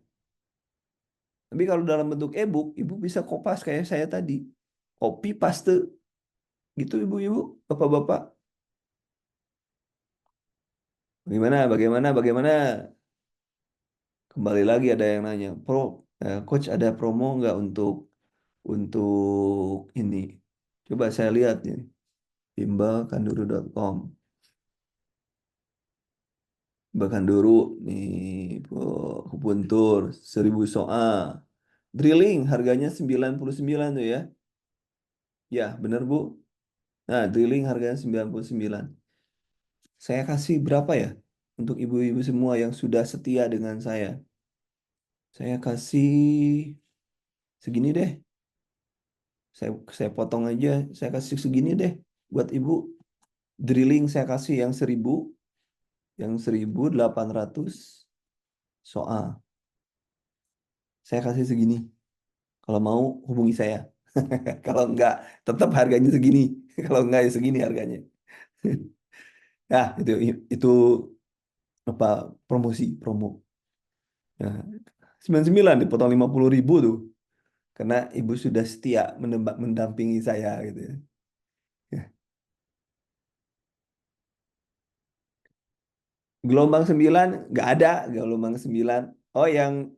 Tapi kalau dalam bentuk e-book, Ibu bisa kopas kayak saya tadi. Copy paste gitu Ibu-ibu, Bapak-bapak. Bagaimana? Bagaimana? Bagaimana? Kembali lagi ada yang nanya, Coach ada promo nggak untuk ini? Coba saya lihat nih, bimbelkanduru.com. Bahkan dulu nih Kubuntur 1000 soal. Drilling harganya 99 tuh ya. Ya, bener Bu. Nah, drilling harganya 99. Saya kasih berapa ya? Untuk ibu-ibu semua yang sudah setia dengan saya. Saya kasih segini deh. Saya potong aja. Saya kasih segini deh. Buat ibu. Drilling saya kasih yang 1000. Yang 1800 soal. Saya kasih segini. Kalau mau hubungi saya. Kalau enggak, tetap harganya segini. Kalau enggak ya segini harganya. Ya, itu apa promo. Ya, 99 dipotong 50.000 tuh. Karena ibu sudah setia mendampingi saya gitu ya. Ya. Gelombang 9 nggak ada gelombang 9. Oh, yang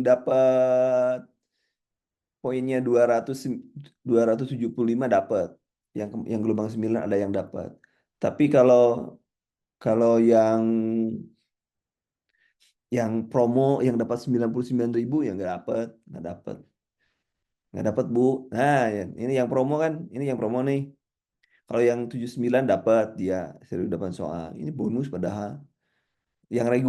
dapat poinnya 275 dapat. Yang gelombang 9 ada yang dapat. Tapi kalau kalau yang promo yang dapat 99.000 ya nggak dapat Bu. Nah, ini yang promo kan, ini yang promo nih. Kalau yang 79 dapat dia 1.008 soal. Ini bonus padahal. Yang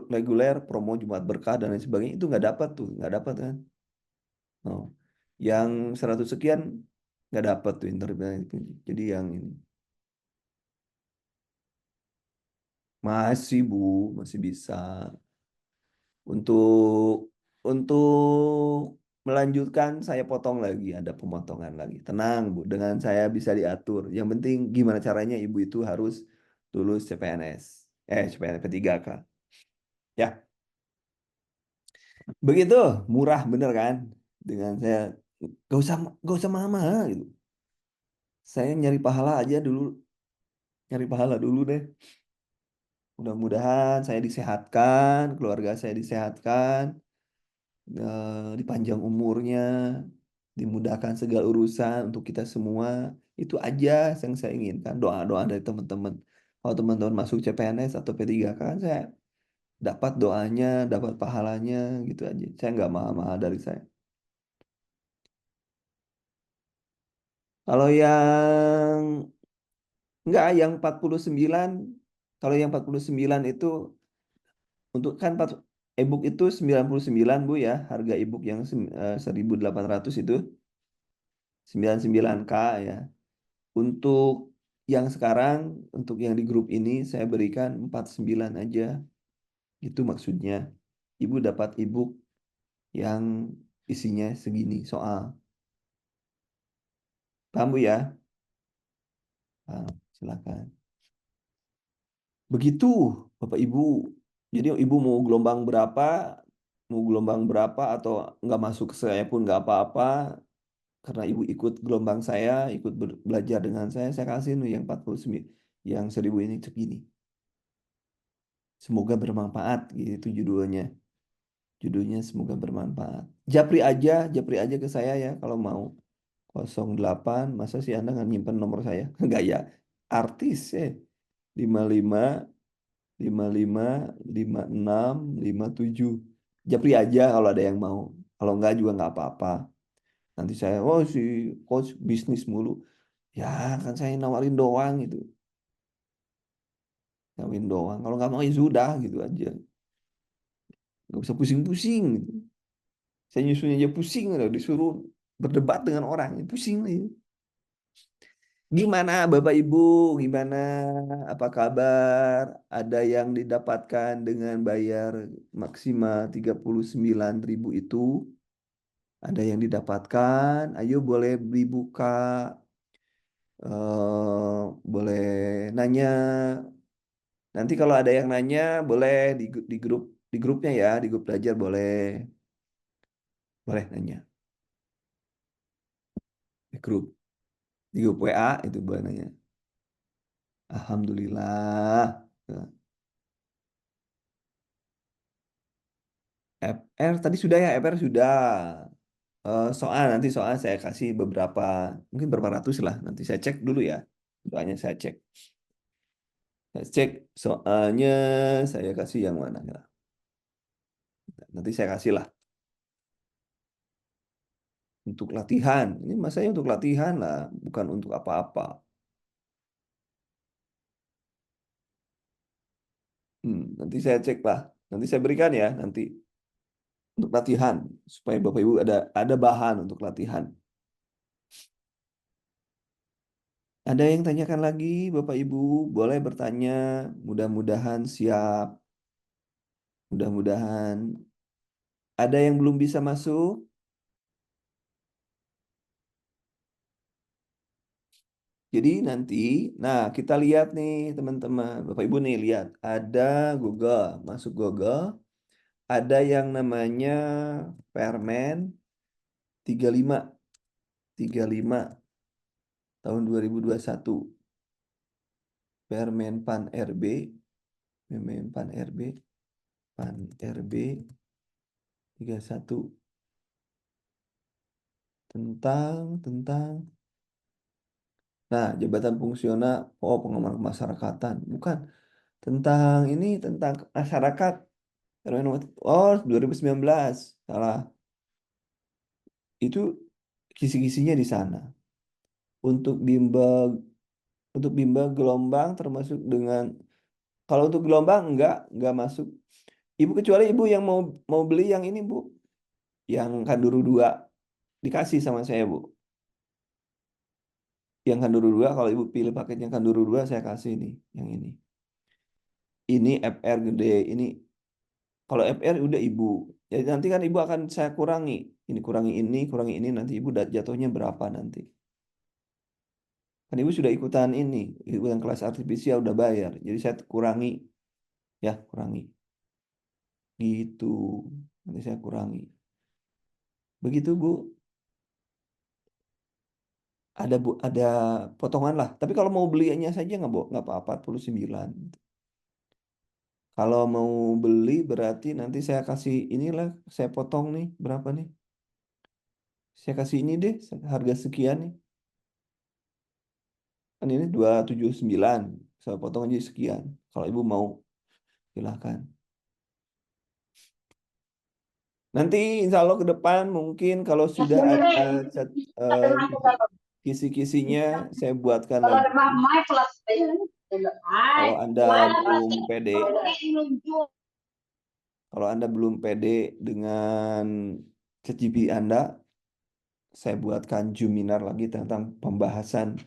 reguler promo Jumat Berkah dan lain sebagainya itu nggak dapat tuh, nggak dapat kan. Oh. Yang 100 sekian nggak dapat tuh internet itu. Jadi yang ini masih Bu, masih bisa. Untuk melanjutkan saya potong lagi, ada pemotongan lagi. Tenang Bu, dengan saya bisa diatur. Yang penting gimana caranya ibu itu harus lulus CPNS. CPNS P3K. Ya, begitu murah bener kan? Dengan saya gak usah mahal-mahal gitu. Saya nyari pahala dulu deh. Mudah-mudahan saya disehatkan, keluarga saya disehatkan, dipanjang umurnya, dimudahkan segala urusan untuk kita semua. Itu aja yang saya inginkan. Doa-doa dari teman-teman. Kalau teman-teman masuk CPNS atau P3K, kan saya dapat doanya, dapat pahalanya, gitu aja. Saya nggak mahal-mahal dari saya. Kalau yang enggak, yang 49, kalau yang 49 itu untuk kan e-book itu 99 Bu ya, harga e-book yang 1.800 itu 99K ya. Untuk yang sekarang, untuk yang di grup ini saya berikan 49 aja. Itu maksudnya. Ibu dapat e-book yang isinya segini soal. Paham Bu ya? Paham, silakan. Begitu Bapak Ibu. Jadi Ibu mau gelombang berapa atau nggak masuk ke saya pun nggak apa-apa. Karena Ibu ikut gelombang saya, ikut belajar dengan saya kasih nih yang 49, yang 1.000 ini segini. Semoga bermanfaat gitu judulnya. Judulnya semoga bermanfaat. Japri aja ke saya ya kalau mau. 08, masa sih Anda nggak nyimpen nomor saya? Enggak ya. Artis ya. 55 55 56 57. Japri aja kalau ada yang mau. Kalau enggak juga nggak apa-apa. Nanti saya, oh si coach bisnis mulu. Ya kan saya nawarin doang gitu. Nawarin doang. Kalau nggak mau ya sudah gitu aja. Nggak usah pusing-pusing gitu. Saya nyusunnya aja pusing udah disuruh berdebat dengan orang. Pusing aja. Gimana Bapak Ibu? Gimana? Apa kabar? Ada yang didapatkan dengan bayar maksimal 39.000 itu? Ada yang didapatkan? Ayo boleh dibuka. Boleh nanya. Nanti kalau ada yang nanya, boleh di grup di grupnya ya, di grup belajar boleh nanya di grup WA itu boleh nanya. Alhamdulillah. FR tadi sudah ya, FR sudah. Soal saya kasih beberapa, mungkin berapa ratus lah. Nanti saya cek dulu ya. Soalnya saya cek. Saya cek soalnya saya kasih yang mana ya. Nanti saya kasih lah untuk latihan. Ini masanya untuk latihan lah, bukan untuk apa-apa. Nanti saya cek lah. Nanti saya berikan ya nanti untuk latihan supaya Bapak Ibu ada bahan untuk latihan. Ada yang tanyakan lagi Bapak Ibu, boleh bertanya. Mudah-mudahan siap. Mudah-mudahan ada yang belum bisa masuk. Jadi nanti, nah kita lihat nih teman-teman, Bapak Ibu nih lihat, ada Google, masuk Google, ada yang namanya Permen 35, 35 tahun 2021, Permen Pan RB, Permen Pan RB, Pan RB 31 tentang nah jabatan fungsional, oh pengaman kemasyarakatan, bukan tentang ini tentang masyarakat. Oh 2019 salah. Itu kisi-kisinya di sana. Untuk bimbel gelombang termasuk dengan kalau untuk gelombang enggak masuk. Ibu kecuali ibu yang mau beli yang ini Bu, yang Kanduru 2 dikasih sama saya Bu. Yang Kanduru 2 kalau ibu pilih paketnya Kanduru 2 saya kasih nih yang ini. Ini FR gede, ini kalau FR udah ibu. Jadi nanti kan ibu akan saya kurangi. Ini kurangi ini nanti ibu jatuhnya berapa nanti. Kan ibu sudah ikutan ini, ikutan kelas artifisial udah bayar. Jadi saya kurangi, ya kurangi. Gitu. Nanti saya kurangi. Begitu Bu. Ada Bu, ada potongan lah. Tapi kalau mau belinya saja nggak Bu, nggak apa-apa 49. Kalau mau beli berarti nanti saya kasih inilah, saya potong nih berapa nih? Saya kasih ini deh, harga sekian nih. Kan ini 279. Saya potong aja sekian. Kalau ibu mau, silahkan. Nanti insya Allah ke depan mungkin kalau sudah ada eh, kisi-kisinya saya buatkan lagi. Kalau Anda belum pede, Kalau Anda belum pede dengan ChatGPT Anda, saya buatkan Juminar lagi tentang pembahasan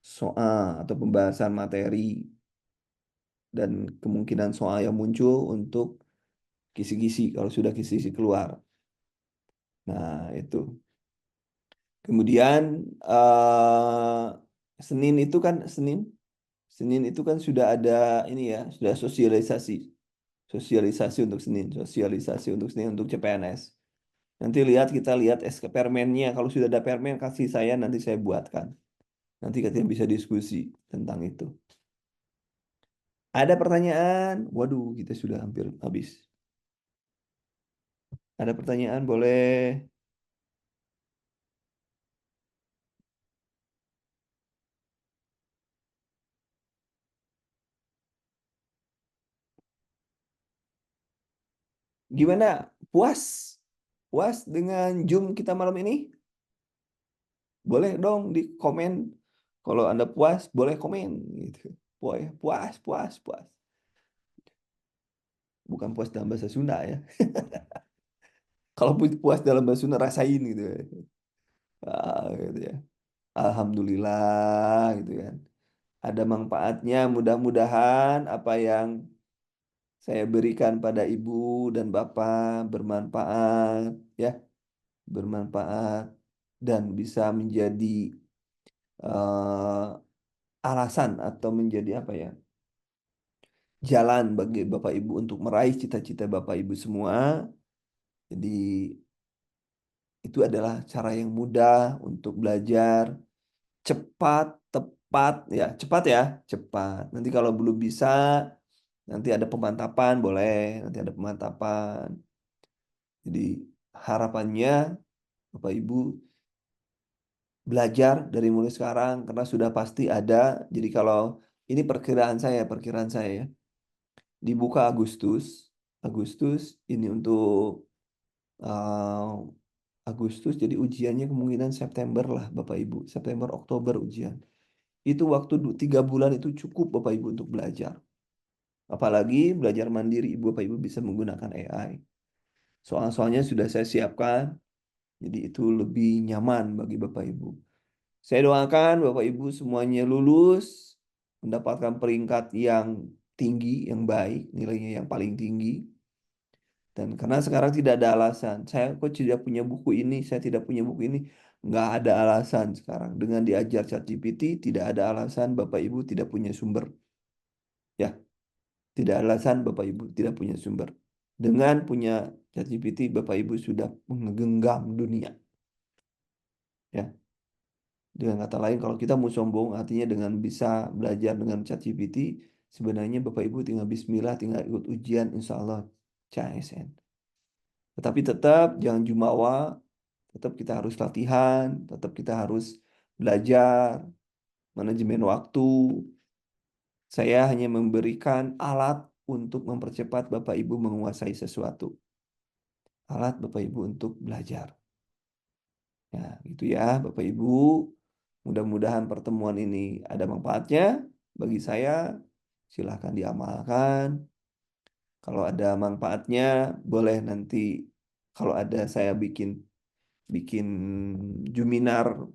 soal atau pembahasan materi dan kemungkinan soal yang muncul untuk kisi-kisi kalau sudah kisi-kisi keluar. Nah, itu. Kemudian Senin itu kan Senin itu kan sudah ada ini ya, sudah sosialisasi. Sosialisasi untuk Senin, sosialisasi untuk Senin untuk CPNS. Nanti kita lihat permennya. Kalau sudah ada permen, kasih saya, nanti saya buatkan. Nanti katanya bisa diskusi tentang itu. Ada pertanyaan? Waduh, kita sudah hampir habis. Ada pertanyaan? Boleh. Gimana? Puas? Puas dengan Zoom kita malam ini? Boleh dong di komen. Kalau Anda puas, boleh komen gitu. Puas, puas, puas. Bukan puas dalam bahasa Sunda ya. Kalau puas dalam bahasa Sunda rasain gitu ya. Gitu ya. Alhamdulillah gitu kan. Ada manfaatnya. Mudah-mudahan apa yang saya berikan pada ibu dan bapak bermanfaat ya, bermanfaat dan bisa menjadi alasan atau menjadi apa ya? Jalan bagi bapak ibu untuk meraih cita-cita bapak ibu semua. Jadi itu adalah cara yang mudah untuk belajar cepat, tepat ya, cepat ya, cepat. Nanti kalau belum bisa, nanti ada pemantapan, boleh, nanti ada pemantapan. Jadi harapannya Bapak Ibu belajar dari mulai sekarang karena sudah pasti ada. Jadi kalau ini perkiraan saya ya, dibuka Agustus, Agustus ini untuk uh, Agustus, jadi ujiannya kemungkinan September lah Bapak Ibu, September Oktober ujian. Itu waktu 3 bulan itu cukup Bapak Ibu untuk belajar. Apalagi belajar mandiri Ibu Bapak Ibu bisa menggunakan AI. Soal-soalnya sudah saya siapkan, jadi itu lebih nyaman bagi Bapak Ibu. Saya doakan Bapak Ibu semuanya lulus, mendapatkan peringkat yang tinggi, yang baik, nilainya yang paling tinggi. Dan karena sekarang tidak ada alasan, saya kok tidak punya buku ini, saya tidak punya buku ini, nggak ada alasan sekarang. Dengan diajar ChatGPT, tidak ada alasan Bapak Ibu tidak punya sumber. Ya, tidak ada alasan Bapak Ibu tidak punya sumber. Dengan punya ChatGPT, Bapak Ibu sudah menggenggam dunia. Ya, dengan kata lain, kalau kita mau sombong, artinya dengan bisa belajar dengan ChatGPT, sebenarnya Bapak Ibu tinggal Bismillah, tinggal ikut ujian, insya Allah CASN. Tetapi tetap jangan jumawa, tetap kita harus latihan, tetap kita harus belajar, manajemen waktu. Saya hanya memberikan alat untuk mempercepat Bapak Ibu menguasai sesuatu. Alat Bapak Ibu untuk belajar. Ya, gitu ya Bapak Ibu. Mudah-mudahan pertemuan ini ada manfaatnya bagi saya. Silahkan diamalkan. Kalau ada manfaatnya, boleh nanti kalau ada saya bikin bikin Juminar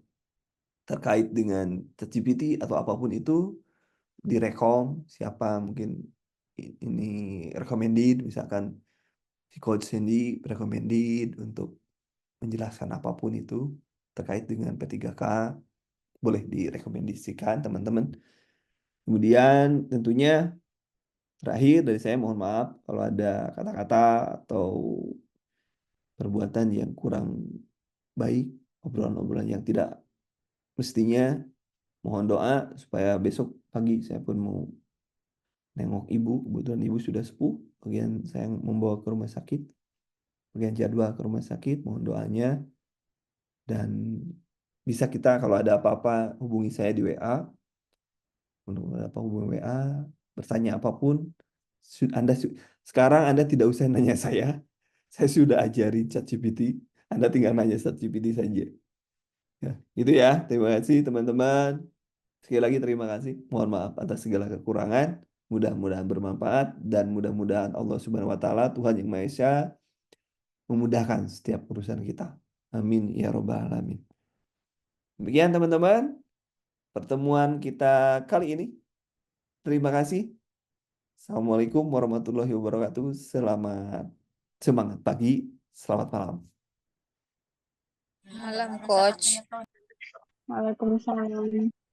terkait dengan ChatGPT atau apapun itu direkom siapa mungkin ini recommended misalkan si Coach Sandy recommended untuk menjelaskan apapun itu terkait dengan P3K boleh direkomendasikan teman-teman. Kemudian tentunya terakhir dari saya mohon maaf kalau ada kata-kata atau perbuatan yang kurang baik, obrolan-obrolan yang tidak mestinya, mohon doa supaya besok pagi saya pun mau nengok ibu, kebetulan ibu sudah sepuh, bagian saya membawa ke rumah sakit, bagian jadwal ke rumah sakit, mohon doanya dan bisa kita kalau ada apa-apa hubungi saya di WA, untuk apa hubungi WA, bertanya apapun, Anda sekarang Anda tidak usah nanya saya sudah ajari ChatGPT, Anda tinggal nanya ChatGPT saja. Ya, itu ya. Terima kasih teman-teman. Sekali lagi terima kasih. Mohon maaf atas segala kekurangan. Mudah-mudahan bermanfaat dan mudah-mudahan Allah Subhanahu wa taala, Tuhan yang Maha Esa, memudahkan setiap urusan kita. Amin ya robbal alamin. Demikian teman-teman pertemuan kita kali ini. Terima kasih. Assalamualaikum warahmatullahi wabarakatuh. Selamat semangat pagi, selamat malam. Malam, Coach. Waalaikumsalam.